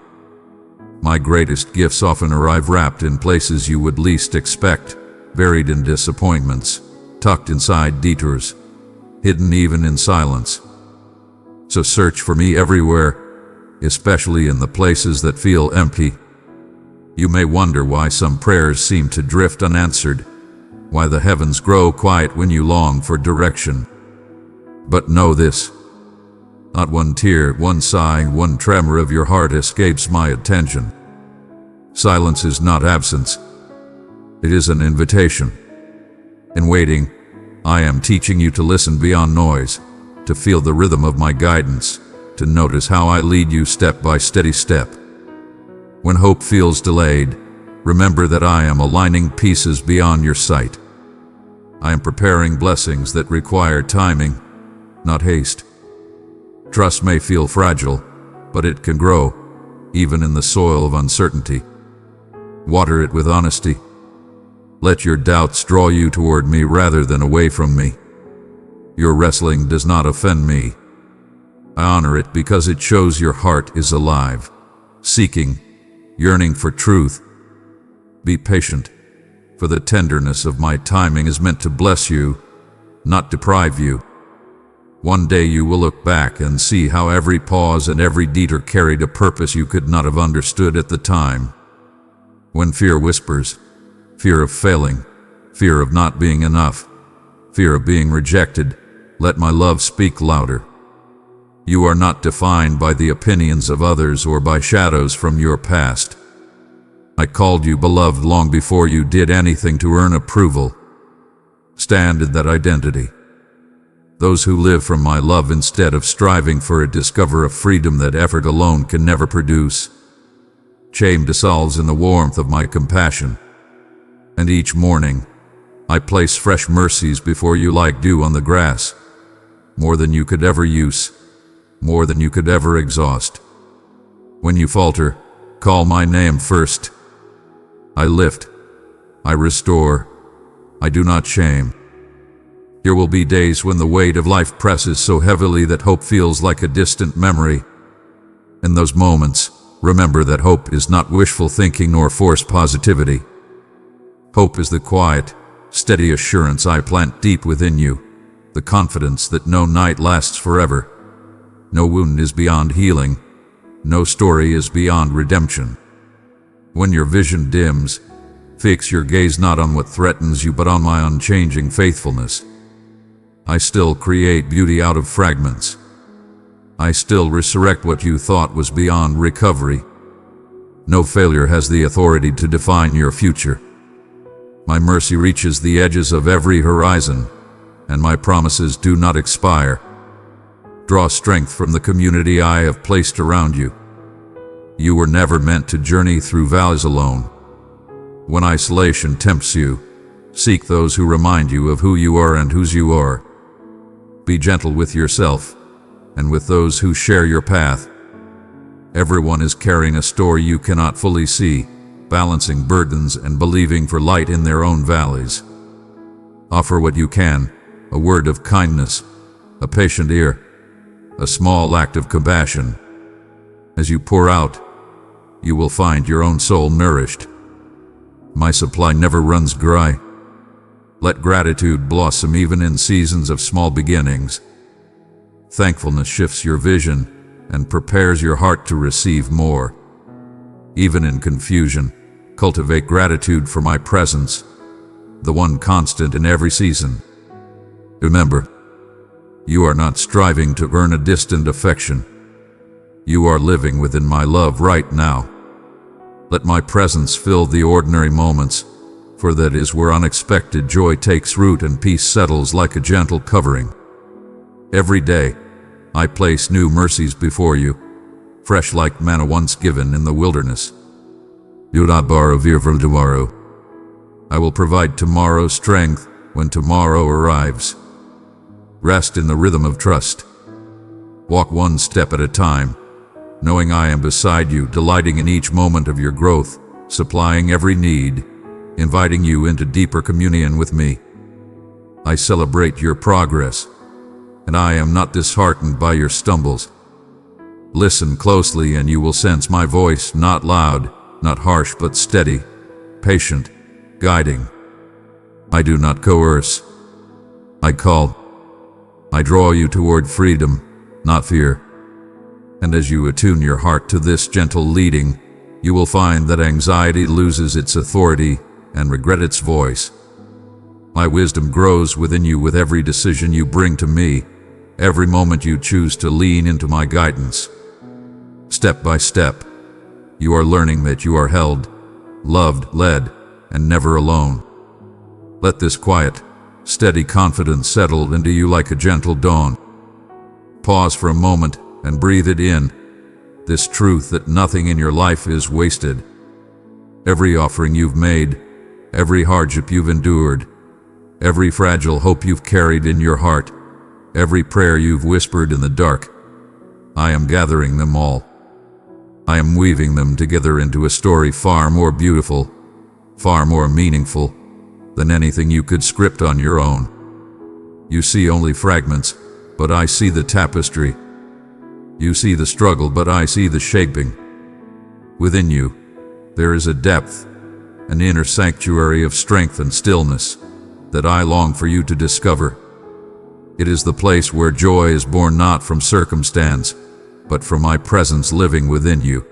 A: My greatest gifts often arrive wrapped in places you would least expect, buried in disappointments, tucked inside detours, hidden even in silence. So search for me everywhere, especially in the places that feel empty. You may wonder why some prayers seem to drift unanswered, why the heavens grow quiet when you long for direction. But know this: not one tear, one sigh, one tremor of your heart escapes my attention. Silence is not absence. It is an invitation. In waiting, I am teaching you to listen beyond noise, to feel the rhythm of my guidance, to notice how I lead you step by steady step. When hope feels delayed, remember that I am aligning pieces beyond your sight. I am preparing blessings that require timing, not haste. Trust may feel fragile, but it can grow, even in the soil of uncertainty. Water it with honesty. Let your doubts draw you toward me rather than away from me. Your wrestling does not offend me. I honor it because it shows your heart is alive, seeking, yearning for truth. Be patient, for the tenderness of my timing is meant to bless you, not deprive you. One day you will look back and see how every pause and every detour carried a purpose you could not have understood at the time. When fear whispers, fear of failing, fear of not being enough, fear of being rejected, let my love speak louder. You are not defined by the opinions of others or by shadows from your past. I called you beloved long before you did anything to earn approval. Stand in that identity. Those who live from my love instead of striving for it discover a freedom that effort alone can never produce. Shame dissolves in the warmth of my compassion. And each morning, I place fresh mercies before you like dew on the grass, more than you could ever use, more than you could ever exhaust. When you falter, call my name first. I lift, I restore, I do not shame. There will be days when the weight of life presses so heavily that hope feels like a distant memory. In those moments, remember that hope is not wishful thinking nor forced positivity. Hope is the quiet, steady assurance I plant deep within you, the confidence that no night lasts forever. No wound is beyond healing, no story is beyond redemption. When your vision dims, fix your gaze not on what threatens you but on my unchanging faithfulness. I still create beauty out of fragments. I still resurrect what you thought was beyond recovery. No failure has the authority to define your future. My mercy reaches the edges of every horizon, and my promises do not expire. Draw strength from the community I have placed around you. You were never meant to journey through valleys alone. When isolation tempts you, seek those who remind you of who you are and whose you are. Be gentle with yourself and with those who share your path. Everyone is carrying a story you cannot fully see, balancing burdens and believing for light in their own valleys. Offer what you can, a word of kindness, a patient ear, a small act of compassion. As you pour out, you will find your own soul nourished. My supply never runs dry. Let gratitude blossom even in seasons of small beginnings. Thankfulness shifts your vision and prepares your heart to receive more. Even in confusion, cultivate gratitude for my presence, the one constant in every season. Remember, you are not striving to earn a distant affection. You are living within my love right now. Let my presence fill the ordinary moments, for that is where unexpected joy takes root and peace settles like a gentle covering. Every day, I place new mercies before you, fresh like manna once given in the wilderness. Do not borrow from tomorrow. I will provide tomorrow's strength when tomorrow arrives. Rest in the rhythm of trust. Walk one step at a time, knowing I am beside you, delighting in each moment of your growth, supplying every need, inviting you into deeper communion with me. I celebrate your progress, and I am not disheartened by your stumbles. Listen closely and you will sense my voice, not loud, not harsh, but steady, patient, guiding. I do not coerce. I call. I draw you toward freedom, not fear. And as you attune your heart to this gentle leading, you will find that anxiety loses its authority and regret its voice. My wisdom grows within you with every decision you bring to me, every moment you choose to lean into my guidance. Step by step, you are learning that you are held, loved, led, and never alone. Let this quiet, steady confidence settle into you like a gentle dawn. Pause for a moment and breathe it in, this truth that nothing in your life is wasted. Every offering you've made, every hardship you've endured, every fragile hope you've carried in your heart, every prayer you've whispered in the dark, I am gathering them all. I am weaving them together into a story far more beautiful, far more meaningful than anything you could script on your own. You see only fragments, but I see the tapestry. You see the struggle, but I see the shaping. Within you, there is a depth, an inner sanctuary of strength and stillness that I long for you to discover. It is the place where joy is born not from circumstance, but from my presence living within you.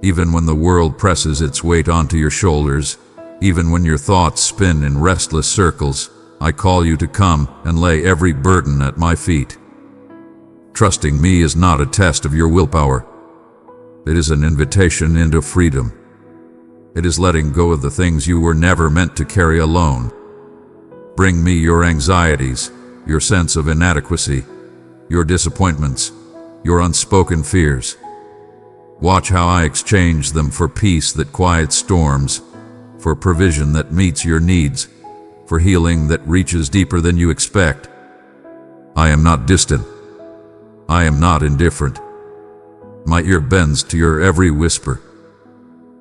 A: Even when the world presses its weight onto your shoulders, even when your thoughts spin in restless circles, I call you to come and lay every burden at my feet. Trusting me is not a test of your willpower. It is an invitation into freedom. It is letting go of the things you were never meant to carry alone. Bring me your anxieties, your sense of inadequacy, your disappointments, your unspoken fears. Watch how I exchange them for peace that quiets storms, for provision that meets your needs, for healing that reaches deeper than you expect. I am not distant. I am not indifferent. My ear bends to your every whisper.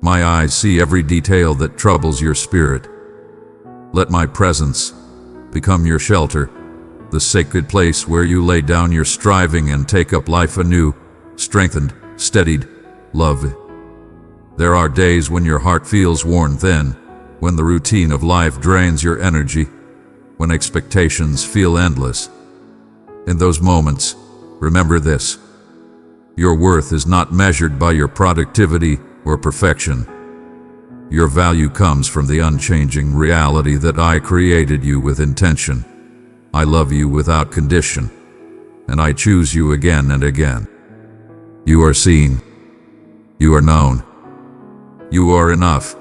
A: My eyes see every detail that troubles your spirit. Let my presence become your shelter, the sacred place where you lay down your striving and take up life anew, strengthened, steadied, loved. There are days when your heart feels worn thin, when the routine of life drains your energy, when expectations feel endless. In those moments, remember this: your worth is not measured by your productivity or perfection. Your value comes from the unchanging reality that I created you with intention. I love you without condition, and I choose you again and again. You are seen. You are known. You are enough,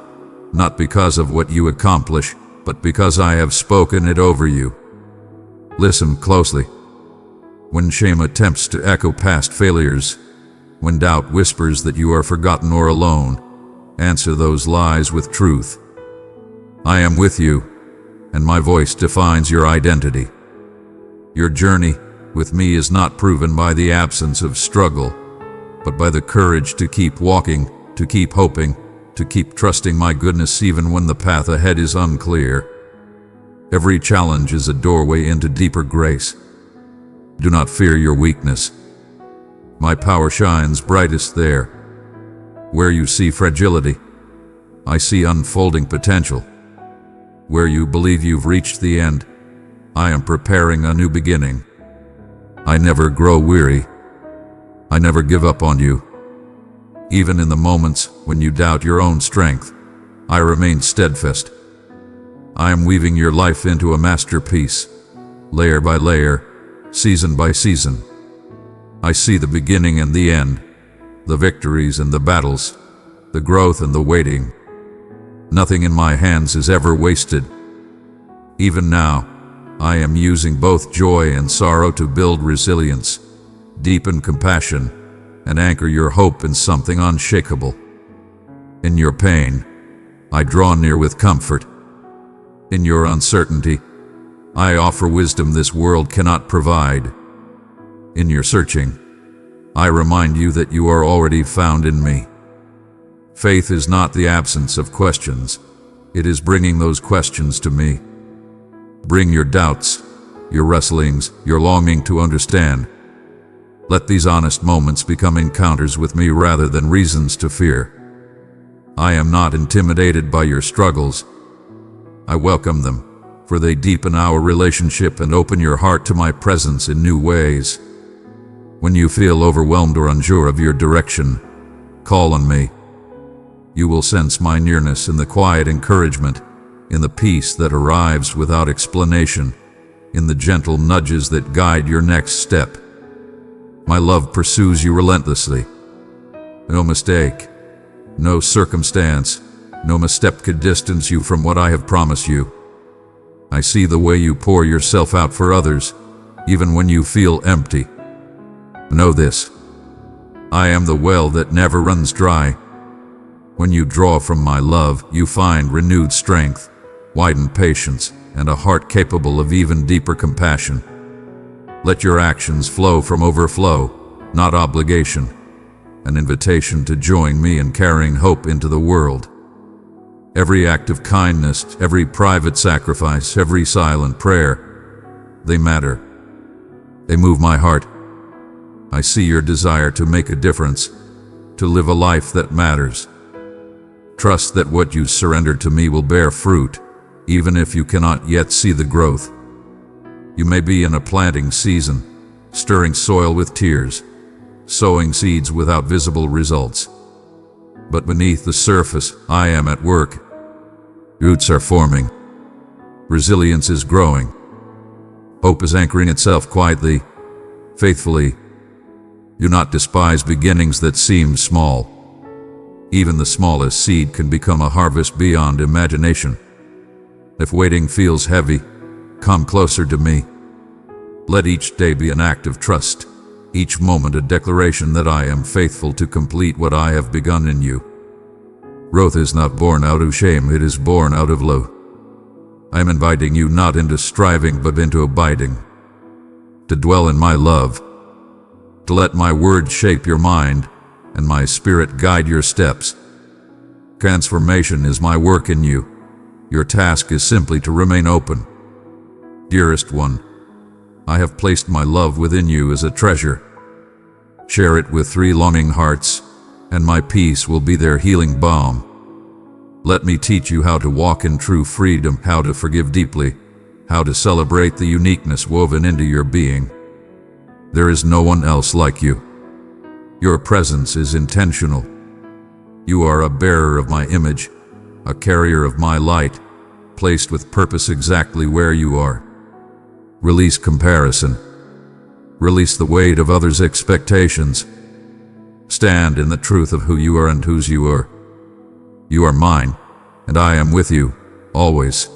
A: not because of what you accomplish, but because I have spoken it over you. Listen closely. When shame attempts to echo past failures, when doubt whispers that you are forgotten or alone, answer those lies with truth. I am with you, and my voice defines your identity. Your journey with me is not proven by the absence of struggle, but by the courage to keep walking, to keep hoping, to keep trusting my goodness even when the path ahead is unclear. Every challenge is a doorway into deeper grace. Do not fear your weakness. My power shines brightest there. Where you see fragility, I see unfolding potential. Where you believe you've reached the end, I am preparing a new beginning. I never grow weary. I never give up on you. Even in the moments when you doubt your own strength, I remain steadfast. I am weaving your life into a masterpiece, layer by layer, season by season. I see the beginning and the end, the victories and the battles, the growth and the waiting. Nothing in my hands is ever wasted. Even now, I am using both joy and sorrow to build resilience, deepen compassion, and anchor your hope in something unshakable. In your pain, I draw near with comfort. In your uncertainty, I offer wisdom this world cannot provide. In your searching, I remind you that you are already found in me. Faith is not the absence of questions. It is bringing those questions to me. Bring your doubts, your wrestlings, your longing to understand. Let these honest moments become encounters with me rather than reasons to fear. I am not intimidated by your struggles. I welcome them, for they deepen our relationship and open your heart to my presence in new ways. When you feel overwhelmed or unsure of your direction, call on me. You will sense my nearness in the quiet encouragement, in the peace that arrives without explanation, in the gentle nudges that guide your next step. My love pursues you relentlessly. No mistake, no circumstance, No misstep could distance you from what I have promised you. I see the way you pour yourself out for others, even when you feel empty. Know this: I am the well that never runs dry. When you draw from my love, you find renewed strength, widened patience, and a heart capable of even deeper compassion. Let your actions flow from overflow, not obligation, an invitation to join me in carrying hope into the world. Every act of kindness, every private sacrifice, every silent prayer, they matter. They move my heart. I see your desire to make a difference, to live a life that matters. Trust that what you surrender to me will bear fruit, even if you cannot yet see the growth. You may be in a planting season, stirring soil with tears, sowing seeds without visible results. But beneath the surface, I am at work. Roots are forming. Resilience is growing. Hope is anchoring itself quietly, faithfully. Do not despise beginnings that seem small. Even the smallest seed can become a harvest beyond imagination. If waiting feels heavy, come closer to me. Let each day be an act of trust, each moment a declaration that I am faithful to complete what I have begun in you. Growth is not born out of shame, it is born out of love. I am inviting you not into striving but into abiding, to dwell in my love, to let my words shape your mind and my spirit guide your steps. Transformation is my work in you. Your task is simply to remain open. Dearest one, I have placed my love within you as a treasure. Share it with 3 longing hearts, and my peace will be their healing balm. Let me teach you how to walk in true freedom, how to forgive deeply, how to celebrate the uniqueness woven into your being. There is no one else like you. Your presence is intentional. You are a bearer of my image, a carrier of my light, placed with purpose exactly where you are. Release comparison. Release the weight of others' expectations. Stand in the truth of who you are and whose you are. You are mine, and I am with you, always.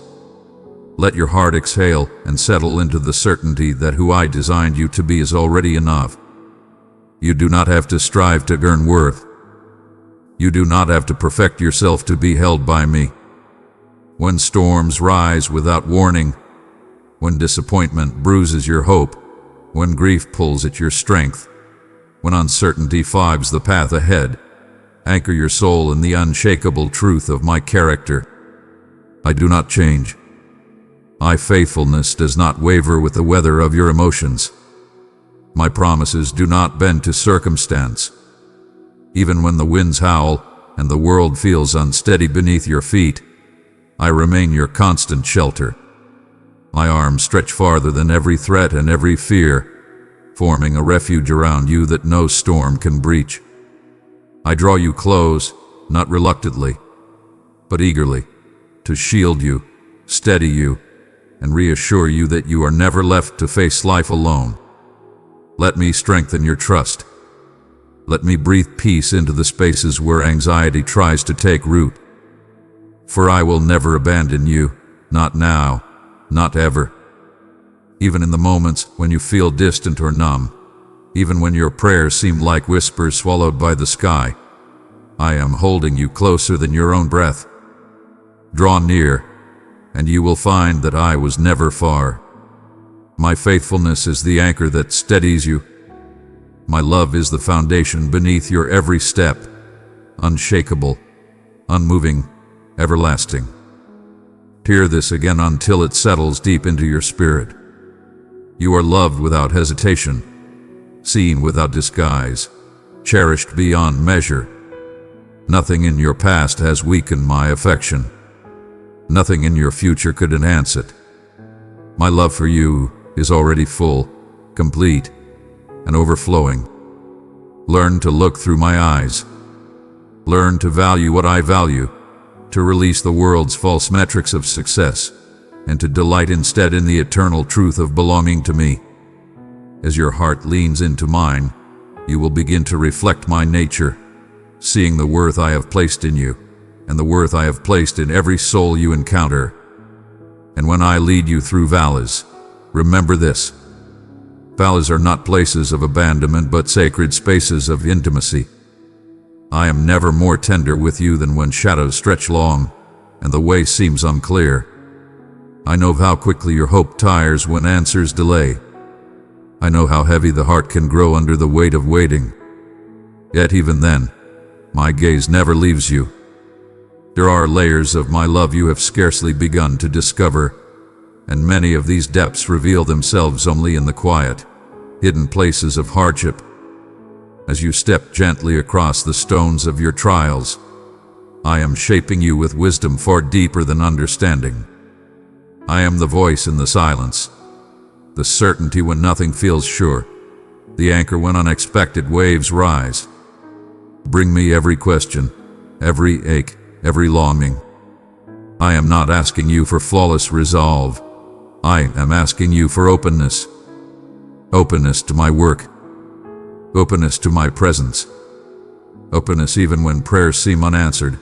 A: Let your heart exhale and settle into the certainty that who I designed you to be is already enough. You do not have to strive to earn worth. You do not have to perfect yourself to be held by me. When storms rise without warning, when disappointment bruises your hope, when grief pulls at your strength, when uncertainty fogs the path ahead, anchor your soul in the unshakable truth of my character. I do not change. My faithfulness does not waver with the weather of your emotions. My promises do not bend to circumstance. Even when the winds howl and the world feels unsteady beneath your feet, I remain your constant shelter. My arms stretch farther than every threat and every fear, forming a refuge around you that no storm can breach. I draw you close, not reluctantly, but eagerly, to shield you, steady you, and reassure you that you are never left to face life alone. Let me strengthen your trust. Let me breathe peace into the spaces where anxiety tries to take root. For I will never abandon you, not now, not ever. Even in the moments when you feel distant or numb, even when your prayers seem like whispers swallowed by the sky, I am holding you closer than your own breath. Draw near, and you will find that I was never far. My faithfulness is the anchor that steadies you. My love is the foundation beneath your every step, unshakable, unmoving, everlasting. Hear this again until it settles deep into your spirit. You are loved without hesitation, seen without disguise, cherished beyond measure. Nothing in your past has weakened my affection. Nothing in your future could enhance it. My love for you is already full, complete, and overflowing. Learn to look through my eyes. Learn to value what I value, to release the world's false metrics of success, and to delight instead in the eternal truth of belonging to me. As your heart leans into mine, you will begin to reflect my nature, seeing the worth I have placed in you, and the worth I have placed in every soul you encounter. And when I lead you through valleys, remember this. Valleys are not places of abandonment, but sacred spaces of intimacy. I am never more tender with you than when shadows stretch long and the way seems unclear. I know how quickly your hope tires when answers delay. I know how heavy the heart can grow under the weight of waiting. Yet even then, my gaze never leaves you. There are layers of my love you have scarcely begun to discover, and many of these depths reveal themselves only in the quiet, hidden places of hardship. As you step gently across the stones of your trials, I am shaping you with wisdom far deeper than understanding. I am the voice in the silence, the certainty when nothing feels sure, the anchor when unexpected waves rise. Bring me every question, every ache, every longing. I am not asking you for flawless resolve. I am asking you for openness. Openness to my work. Openness to my presence. Openness even when prayers seem unanswered.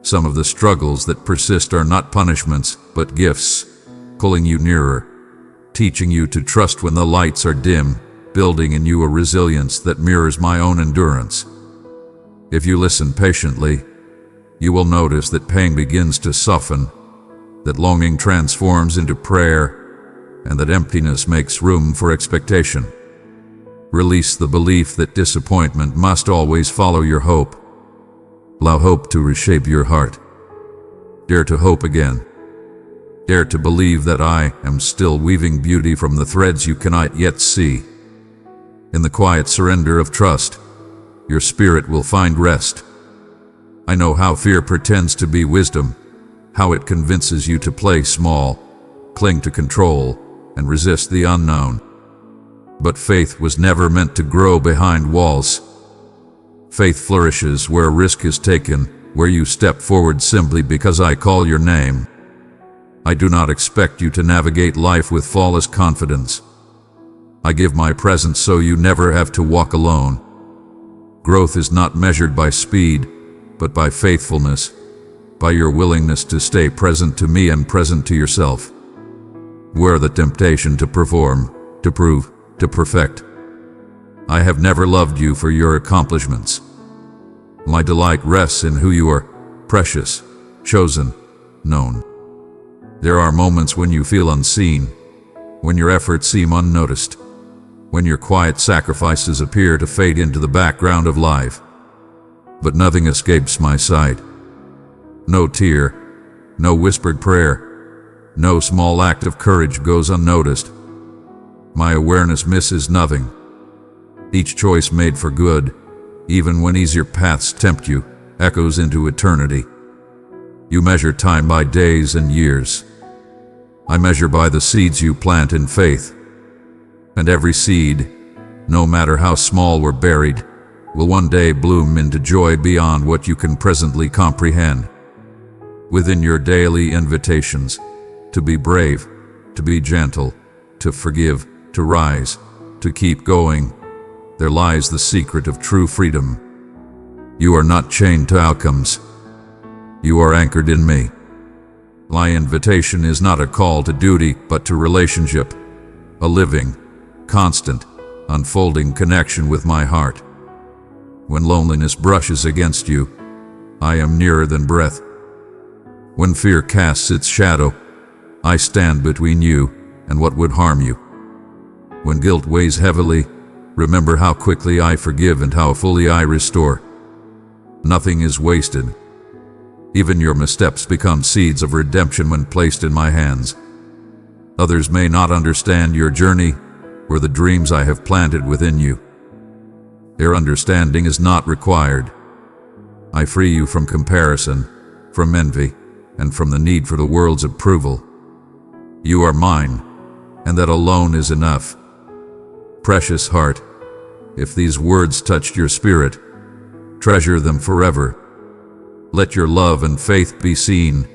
A: Some of the struggles that persist are not punishments, but gifts, pulling you nearer, teaching you to trust when the lights are dim, building in you a resilience that mirrors my own endurance. If you listen patiently, you will notice that pain begins to soften, that longing transforms into prayer, and that emptiness makes room for expectation. Release the belief that disappointment must always follow your hope. Allow hope to reshape your heart. Dare to hope again. Dare to believe that I am still weaving beauty from the threads you cannot yet see. In the quiet surrender of trust, your spirit will find rest. I know how fear pretends to be wisdom, how it convinces you to play small, cling to control, and resist the unknown. But faith was never meant to grow behind walls. Faith flourishes where risk is taken, where you step forward simply because I call your name. I do not expect you to navigate life with flawless confidence. I give my presence so you never have to walk alone. Growth is not measured by speed, but by faithfulness, by your willingness to stay present to me and present to yourself. Where the temptation to perform, to prove, to perfect. I have never loved you for your accomplishments. My delight rests in who you are, precious, chosen, known. There are moments when you feel unseen, when your efforts seem unnoticed, when your quiet sacrifices appear to fade into the background of life. But nothing escapes my sight. No tear, no whispered prayer, no small act of courage goes unnoticed. My awareness misses nothing. Each choice made for good, even when easier paths tempt you, echoes into eternity. You measure time by days and years. I measure by the seeds you plant in faith. And every seed, no matter how small or buried, will one day bloom into joy beyond what you can presently comprehend. Within your daily invitations, to be brave, to be gentle, to forgive, to rise, to keep going, there lies the secret of true freedom. You are not chained to outcomes. You are anchored in me. My invitation is not a call to duty, but to relationship, a living, constant, unfolding connection with my heart. When loneliness brushes against you, I am nearer than breath. When fear casts its shadow, I stand between you and what would harm you. When guilt weighs heavily, remember how quickly I forgive and how fully I restore. Nothing is wasted. Even your missteps become seeds of redemption when placed in my hands. Others may not understand your journey or the dreams I have planted within you. Their understanding is not required. I free you from comparison, from envy, and from the need for the world's approval. You are mine, and that alone is enough. Precious heart, if these words touched your spirit, treasure them forever. Let your love and faith be seen.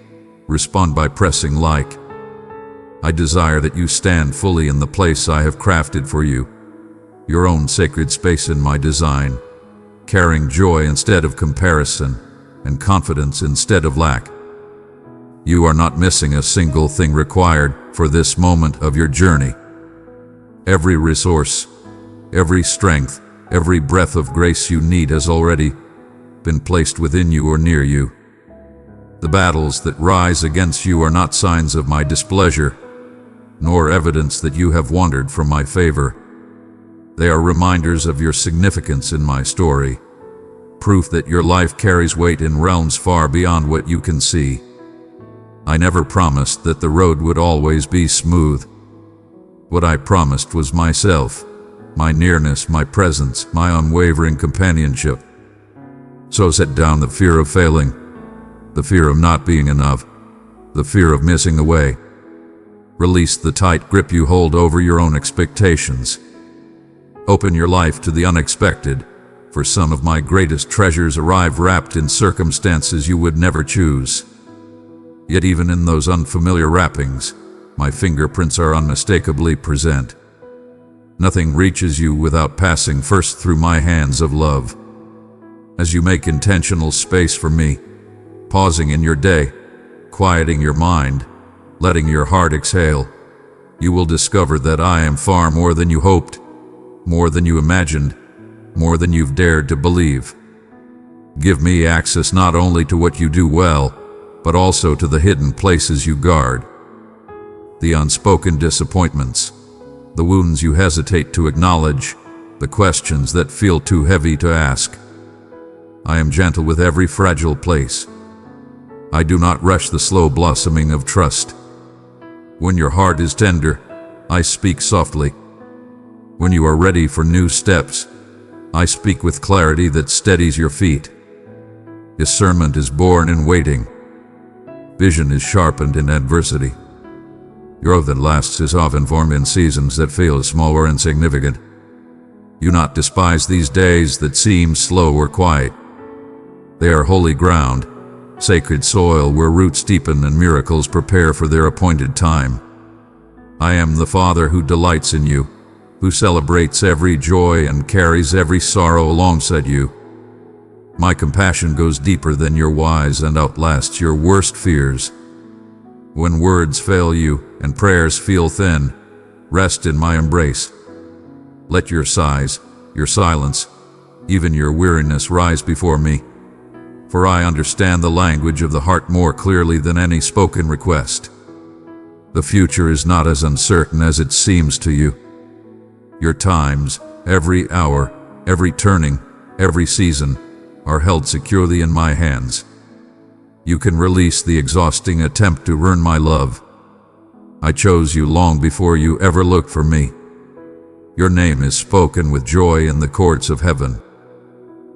A: Respond by pressing like. I desire that you stand fully in the place I have crafted for you, your own sacred space in my design, carrying joy instead of comparison, and confidence instead of lack. You are not missing a single thing required for this moment of your journey. Every resource, every strength, every breath of grace you need has already been placed within you or near you. The battles that rise against you are not signs of my displeasure, nor evidence that you have wandered from my favor. They are reminders of your significance in my story, proof that your life carries weight in realms far beyond what you can see. I never promised that the road would always be smooth. What I promised was myself, my nearness, my presence, my unwavering companionship. So set down the fear of failing, the fear of not being enough, the fear of missing the way. Release the tight grip you hold over your own expectations. Open your life to the unexpected, for some of my greatest treasures arrive wrapped in circumstances you would never choose. Yet even in those unfamiliar wrappings, my fingerprints are unmistakably present. Nothing reaches you without passing first through my hands of love. As you make intentional space for me, pausing in your day, quieting your mind, letting your heart exhale, you will discover that I am far more than you hoped, more than you imagined, more than you've dared to believe. Give me access not only to what you do well, but also to the hidden places you guard, the unspoken disappointments, the wounds you hesitate to acknowledge, the questions that feel too heavy to ask. I am gentle with every fragile place. I do not rush the slow blossoming of trust. When your heart is tender, I speak softly. When you are ready for new steps, I speak with clarity that steadies your feet. Discernment is born in waiting. Vision is sharpened in adversity. Growth that lasts is often formed in seasons that feel small or insignificant. Do not despise these days that seem slow or quiet. They are holy ground, sacred soil where roots deepen and miracles prepare for their appointed time. I am the Father who delights in you, who celebrates every joy and carries every sorrow alongside you. My compassion goes deeper than your whys and outlasts your worst fears. When words fail you and prayers feel thin, rest in my embrace. Let your sighs, your silence, even your weariness rise before me, for I understand the language of the heart more clearly than any spoken request. The future is not as uncertain as it seems to you. Your times, every hour, every turning, every season, are held securely in my hands. You can release the exhausting attempt to earn my love. I chose you long before you ever looked for me. Your name is spoken with joy in the courts of heaven.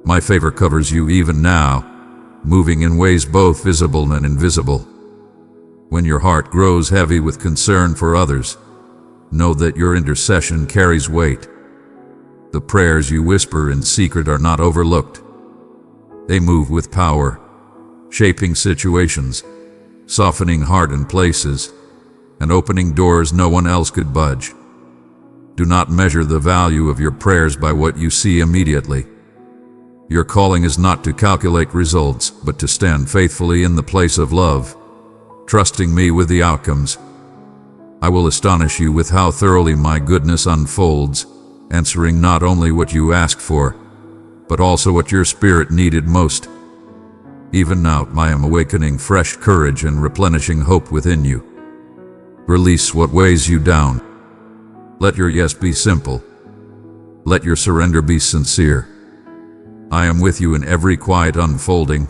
A: My favor covers you even now, moving in ways both visible and invisible. When your heart grows heavy with concern for others, know that your intercession carries weight. The prayers you whisper in secret are not overlooked. They move with power, shaping situations, softening hardened places, and opening doors no one else could budge. Do not measure the value of your prayers by what you see immediately. Your calling is not to calculate results, but to stand faithfully in the place of love, trusting me with the outcomes. I will astonish you with how thoroughly my goodness unfolds, answering not only what you asked for, but also what your spirit needed most. Even now, I am awakening fresh courage and replenishing hope within you. Release what weighs you down. Let your yes be simple. Let your surrender be sincere. I am with you in every quiet unfolding,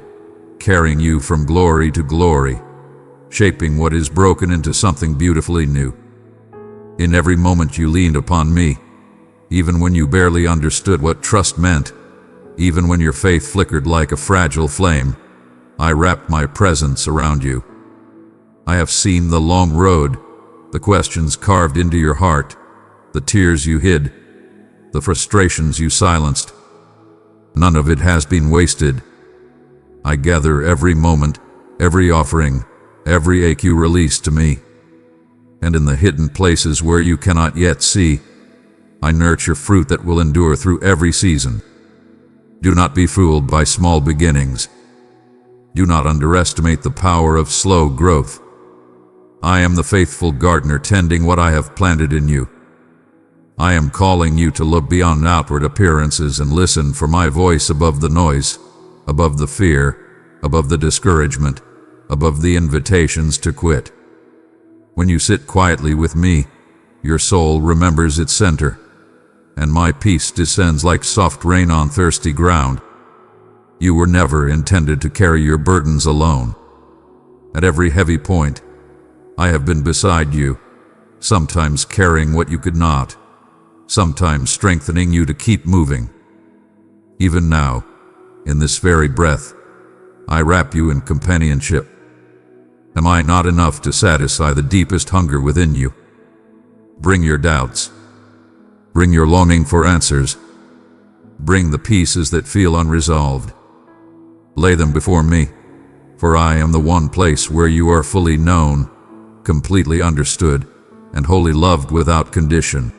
A: carrying you from glory to glory, shaping what is broken into something beautifully new. In every moment you leaned upon me, even when you barely understood what trust meant, even when your faith flickered like a fragile flame, I wrapped my presence around you. I have seen the long road, the questions carved into your heart, the tears you hid, the frustrations you silenced. None of it has been wasted. I gather every moment, every offering, every ache you release to me. And in the hidden places where you cannot yet see, I nurture fruit that will endure through every season. Do not be fooled by small beginnings. Do not underestimate the power of slow growth. I am the faithful gardener tending what I have planted in you. I am calling you to look beyond outward appearances and listen for my voice above the noise, above the fear, above the discouragement, above the invitations to quit. When you sit quietly with me, your soul remembers its center, and my peace descends like soft rain on thirsty ground. You were never intended to carry your burdens alone. At every heavy point, I have been beside you, sometimes carrying what you could not, sometimes strengthening you to keep moving. Even now, in this very breath, I wrap you in companionship. Am I not enough to satisfy the deepest hunger within you? Bring your doubts. Bring your longing for answers. Bring the pieces that feel unresolved. Lay them before me, for I am the one place where you are fully known, completely understood, and wholly loved without condition.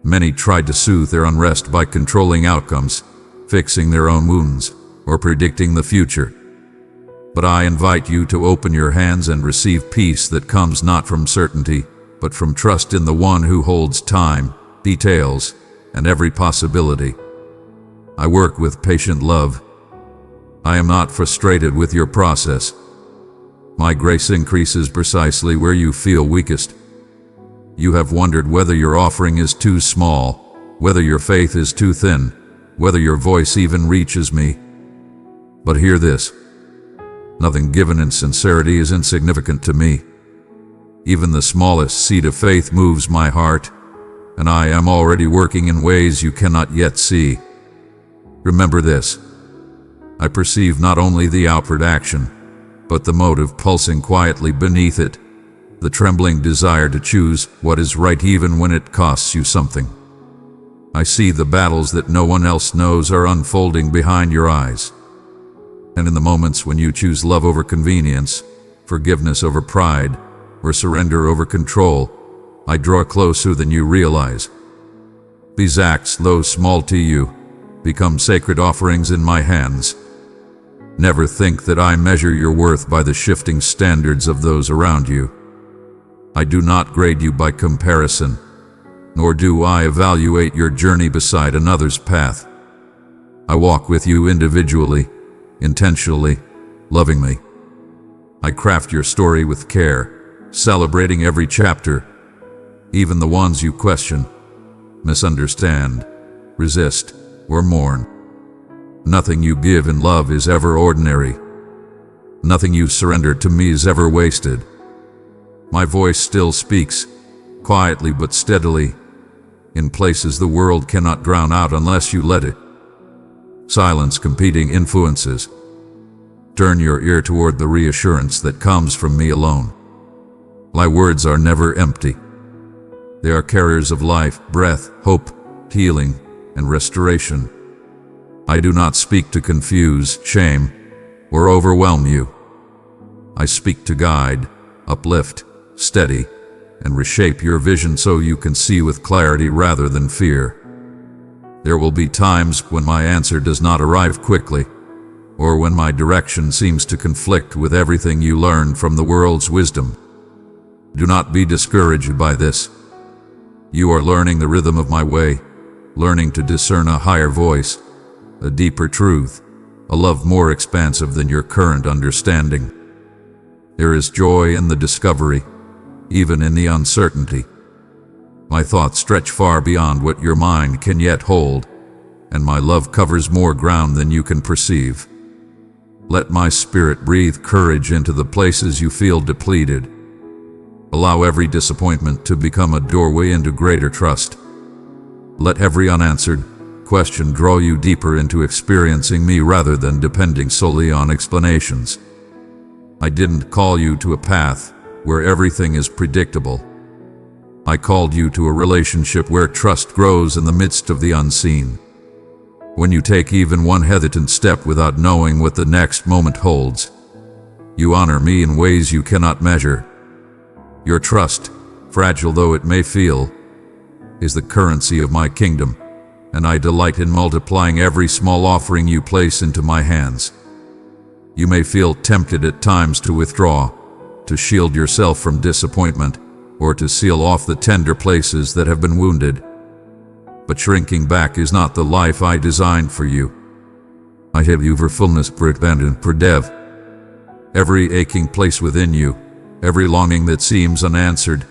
A: Many tried to soothe their unrest by controlling outcomes, fixing their own wounds, or predicting the future. But I invite you to open your hands and receive peace that comes not from certainty, but from trust in the one who holds time, details, and every possibility. I work with patient love. I am not frustrated with your process. My grace increases precisely where you feel weakest. You have wondered whether your offering is too small, whether your faith is too thin, whether your voice even reaches me. But hear this. Nothing given in sincerity is insignificant to me. Even the smallest seed of faith moves my heart, and I am already working in ways you cannot yet see. Remember this. I perceive not only the outward action, but the motive pulsing quietly beneath it, the trembling desire to choose what is right even when it costs you something. I see the battles that no one else knows are unfolding behind your eyes. And in the moments when you choose love over convenience, forgiveness over pride, or surrender over control, I draw closer than you realize. These acts, though small to you, become sacred offerings in my hands. Never think that I measure your worth by the shifting standards of those around you. I do not grade you by comparison, nor do I evaluate your journey beside another's path. I walk with you individually, intentionally, lovingly. I craft your story with care, celebrating every chapter, even the ones you question, misunderstand, resist, or mourn. Nothing you give in love is ever ordinary. Nothing you surrender to me is ever wasted. My voice still speaks, quietly but steadily, in places the world cannot drown out unless you let it. Silence competing influences. Turn your ear toward the reassurance that comes from me alone. My words are never empty. They are carriers of life, breath, hope, healing, and restoration. I do not speak to confuse, shame, or overwhelm you. I speak to guide, uplift, steady, and reshape your vision so you can see with clarity rather than fear. There will be times when my answer does not arrive quickly, or when my direction seems to conflict with everything you learned from the world's wisdom. Do not be discouraged by this. You are learning the rhythm of my way, learning to discern a higher voice, a deeper truth, a love more expansive than your current understanding. There is joy in the discovery, even in the uncertainty. My thoughts stretch far beyond what your mind can yet hold, and my love covers more ground than you can perceive. Let my spirit breathe courage into the places you feel depleted. Allow every disappointment to become a doorway into greater trust. Let every unanswered question draw you deeper into experiencing me rather than depending solely on explanations. I didn't call you to a path where everything is predictable. I called you to a relationship where trust grows in the midst of the unseen. When you take even one hesitant step without knowing what the next moment holds, you honor me in ways you cannot measure. Your trust, fragile though it may feel, is the currency of my kingdom, and I delight in multiplying every small offering you place into my hands. You may feel tempted at times to withdraw, to shield yourself from disappointment, or to seal off the tender places that have been wounded. But shrinking back is not the life I designed for you. I have you for fullness, for abandon, for dev. Every aching place within you, every longing that seems unanswered,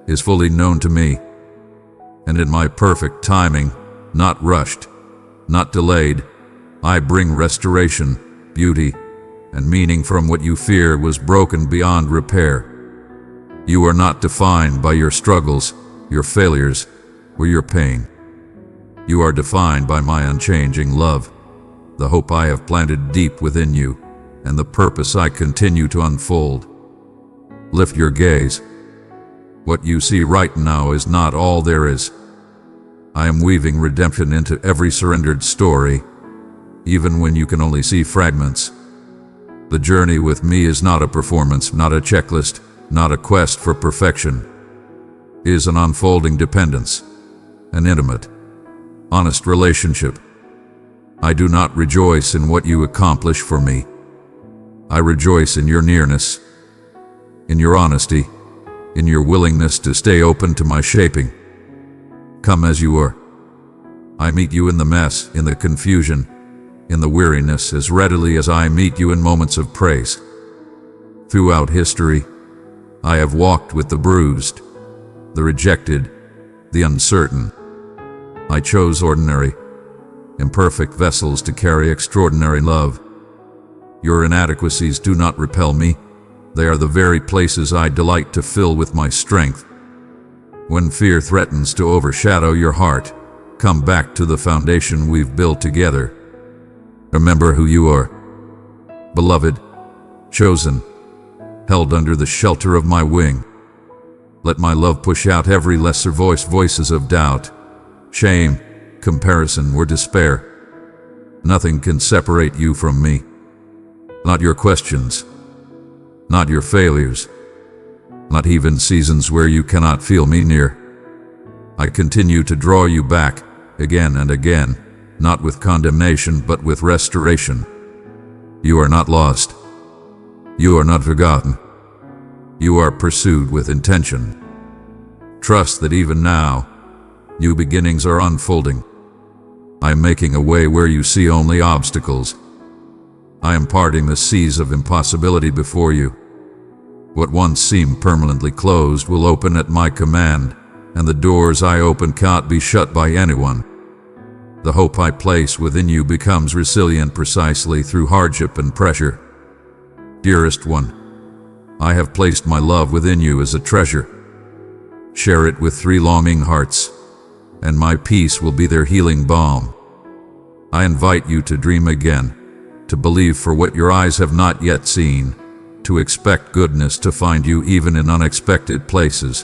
A: is fully known to me. And in my perfect timing, not rushed, not delayed, I bring restoration, beauty, and meaning from what you fear was broken beyond repair. You are not defined by your struggles, your failures, or your pain. You are defined by my unchanging love, the hope I have planted deep within you, and the purpose I continue to unfold. Lift your gaze. What you see right now is not all there is. I am weaving redemption into every surrendered story, even when you can only see fragments. The journey with me is not a performance, not a checklist, not a quest for perfection. It is an unfolding dependence, an intimate, honest relationship. I do not rejoice in what you accomplish for me. I rejoice in your nearness, in your honesty, in your willingness to stay open to my shaping. Come as you are. I meet you in the mess, in the confusion, in the weariness as readily as I meet you in moments of praise. Throughout history, I have walked with the bruised, the rejected, the uncertain. I chose ordinary, imperfect vessels to carry extraordinary love. Your inadequacies do not repel me. They are the very places I delight to fill with my strength. When fear threatens to overshadow your heart, come back to the foundation we've built together. Remember who you are. Beloved, chosen, held under the shelter of my wing. Let my love push out every lesser voices of doubt, shame, comparison, or despair. Nothing can separate you from me. Not your questions, not your failures, not even seasons where you cannot feel me near. I continue to draw you back, again and again, not with condemnation but with restoration. You are not lost. You are not forgotten. You are pursued with intention. Trust that even now, new beginnings are unfolding. I am making a way where you see only obstacles. I am parting the seas of impossibility before you. What once seemed permanently closed will open at my command, and the doors I open can't be shut by anyone. The hope I place within you becomes resilient precisely through hardship and pressure. Dearest one, I have placed my love within you as a treasure. Share it with 3 longing hearts, and my peace will be their healing balm. I invite you to dream again, to believe for what your eyes have not yet seen, to expect goodness to find you even in unexpected places.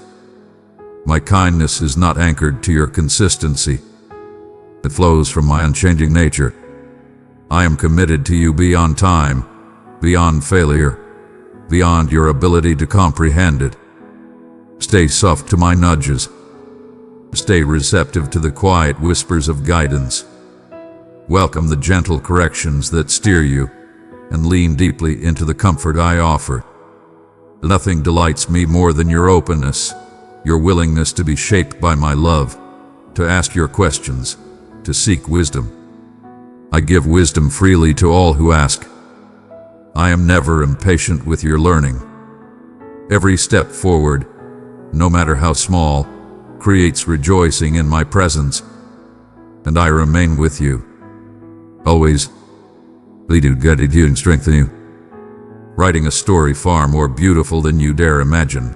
A: My kindness is not anchored to your consistency. It flows from my unchanging nature. I am committed to you beyond time, beyond failure, beyond your ability to comprehend it. Stay soft to my nudges. Stay receptive to the quiet whispers of guidance. Welcome the gentle corrections that steer you, and lean deeply into the comfort I offer. Nothing delights me more than your openness, your willingness to be shaped by my love, to ask your questions, to seek wisdom. I give wisdom freely to all who ask. I am never impatient with your learning. Every step forward, no matter how small, creates rejoicing in my presence, and I remain with you. Always. Lead you, guide you, and strengthen you. Writing a story far more beautiful than you dare imagine.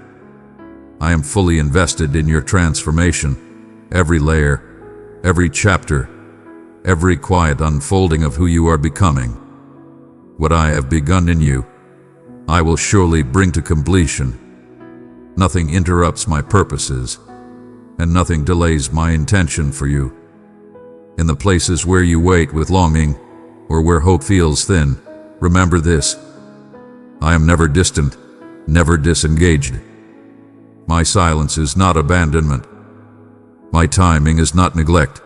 A: I am fully invested in your transformation, every layer, every chapter, every quiet unfolding of who you are becoming. What I have begun in you, I will surely bring to completion. Nothing interrupts my purposes, and nothing delays my intention for you. In the places where you wait with longing, or where hope feels thin, remember this: I am never distant, never disengaged. My silence is not abandonment. My timing is not neglect.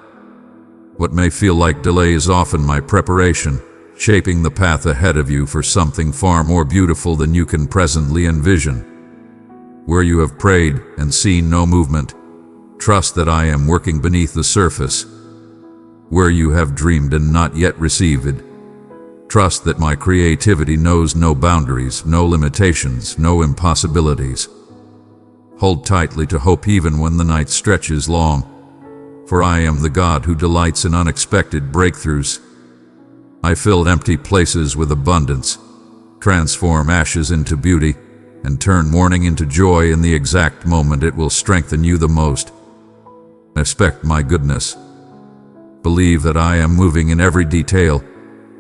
A: What may feel like delay is often my preparation, shaping the path ahead of you for something far more beautiful than you can presently envision. Where you have prayed and seen no movement, trust that I am working beneath the surface. Where you have dreamed and not yet received, trust that my creativity knows no boundaries, no limitations, no impossibilities. Hold tightly to hope even when the night stretches long, for I am the God who delights in unexpected breakthroughs. I fill empty places with abundance, transform ashes into beauty, and turn mourning into joy in the exact moment it will strengthen you the most. Expect my goodness. Believe that I am moving in every detail,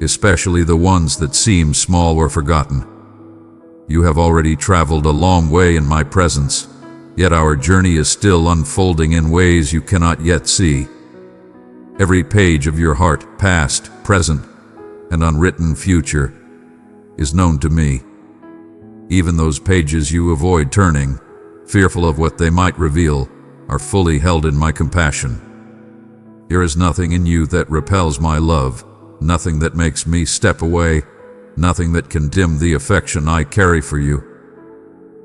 A: especially the ones that seem small or forgotten. You have already traveled a long way in my presence, yet our journey is still unfolding in ways you cannot yet see. Every page of your heart, past, present, and unwritten future, is known to me. Even those pages you avoid turning, fearful of what they might reveal, are fully held in my compassion. There is nothing in you that repels my love, nothing that makes me step away, nothing that can dim the affection I carry for you.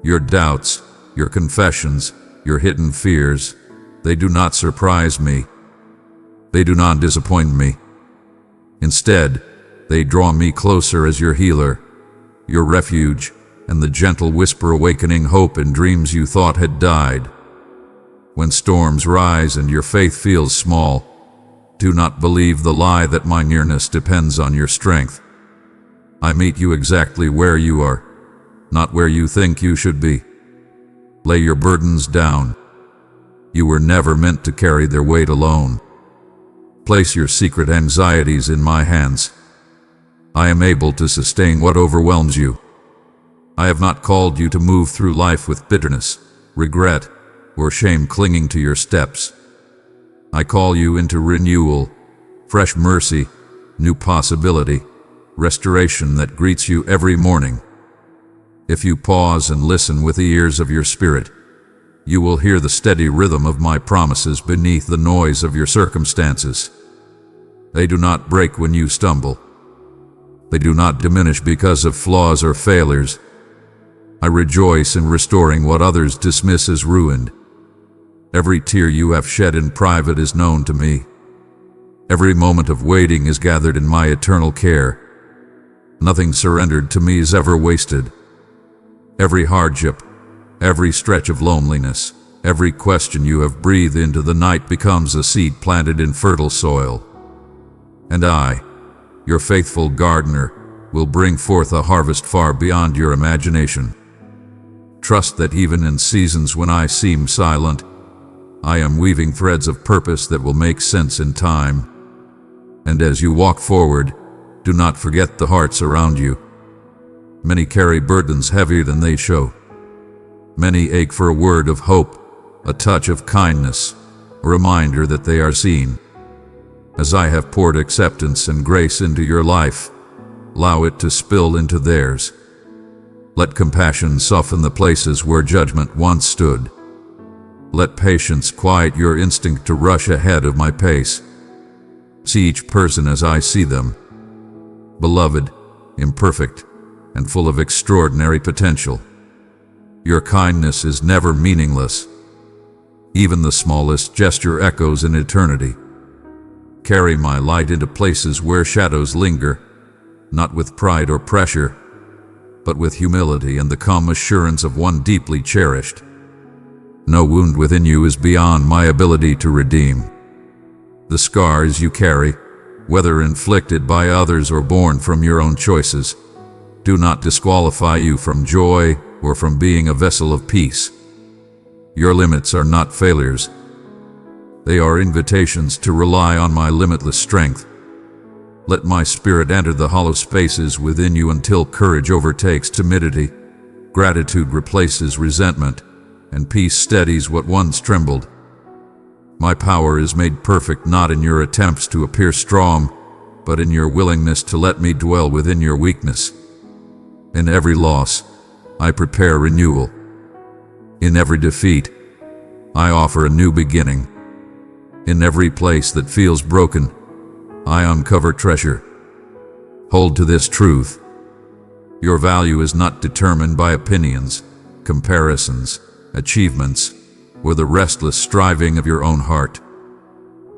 A: Your doubts, your confessions, your hidden fears, they do not surprise me. They do not disappoint me. Instead, they draw me closer as your healer, your refuge, and the gentle whisper awakening hope in dreams you thought had died. When storms rise and your faith feels small, do not believe the lie that my nearness depends on your strength. I meet you exactly where you are, not where you think you should be. Lay your burdens down. You were never meant to carry their weight alone. Place your secret anxieties in my hands. I am able to sustain what overwhelms you. I have not called you to move through life with bitterness, regret, or shame clinging to your steps. I call you into renewal, fresh mercy, new possibility, restoration that greets you every morning. If you pause and listen with the ears of your spirit, you will hear the steady rhythm of my promises beneath the noise of your circumstances. They do not break when you stumble. They do not diminish because of flaws or failures. I rejoice in restoring what others dismiss as ruined. Every tear you have shed in private is known to me. Every moment of waiting is gathered in my eternal care. Nothing surrendered to me is ever wasted. Every hardship, every stretch of loneliness, every question you have breathed into the night becomes a seed planted in fertile soil. And I, your faithful gardener, will bring forth a harvest far beyond your imagination. Trust that even in seasons when I seem silent, I am weaving threads of purpose that will make sense in time. And as you walk forward, do not forget the hearts around you. Many carry burdens heavier than they show. Many ache for a word of hope, a touch of kindness, a reminder that they are seen. As I have poured acceptance and grace into your life, allow it to spill into theirs. Let compassion soften the places where judgment once stood. Let patience quiet your instinct to rush ahead of my pace. See each person as I see them. Beloved, imperfect, and full of extraordinary potential. Your kindness is never meaningless. Even the smallest gesture echoes in eternity. Carry my light into places where shadows linger, not with pride or pressure, but with humility and the calm assurance of one deeply cherished. No wound within you is beyond my ability to redeem. The scars you carry, whether inflicted by others or born from your own choices, do not disqualify you from joy or from being a vessel of peace. Your limits are not failures. They are invitations to rely on my limitless strength. Let my spirit enter the hollow spaces within you until courage overtakes timidity, gratitude replaces resentment, and peace steadies what once trembled. My power is made perfect not in your attempts to appear strong, but in your willingness to let me dwell within your weakness. In every loss, I prepare renewal. In every defeat, I offer a new beginning. In every place that feels broken, I uncover treasure. Hold to this truth. Your value is not determined by opinions, comparisons, achievements, or the restless striving of your own heart.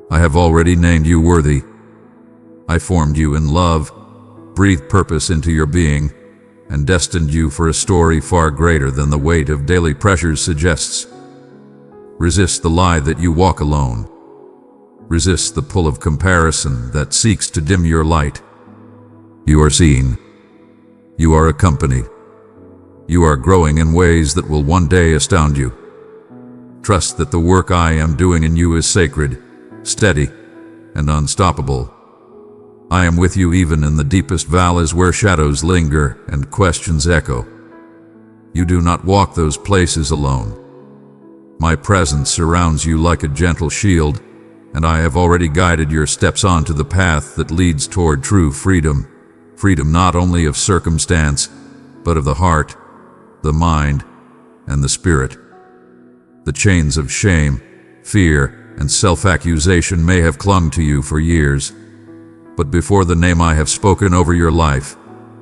A: I have already named you worthy. I formed you in love, breathed purpose into your being, and destined you for a story far greater than the weight of daily pressures suggests. Resist the lie that you walk alone. Resist the pull of comparison that seeks to dim your light. You are seen. You are accompanied. You are growing in ways that will one day astound you. Trust that the work I am doing in you is sacred, steady, and unstoppable. I am with you even in the deepest valleys where shadows linger and questions echo. You do not walk those places alone. My presence surrounds you like a gentle shield, and I have already guided your steps onto the path that leads toward true freedom. Freedom not only of circumstance, but of the heart, the mind, and the spirit. The chains of shame, fear, and self-accusation may have clung to you for years, but before the name I have spoken over your life,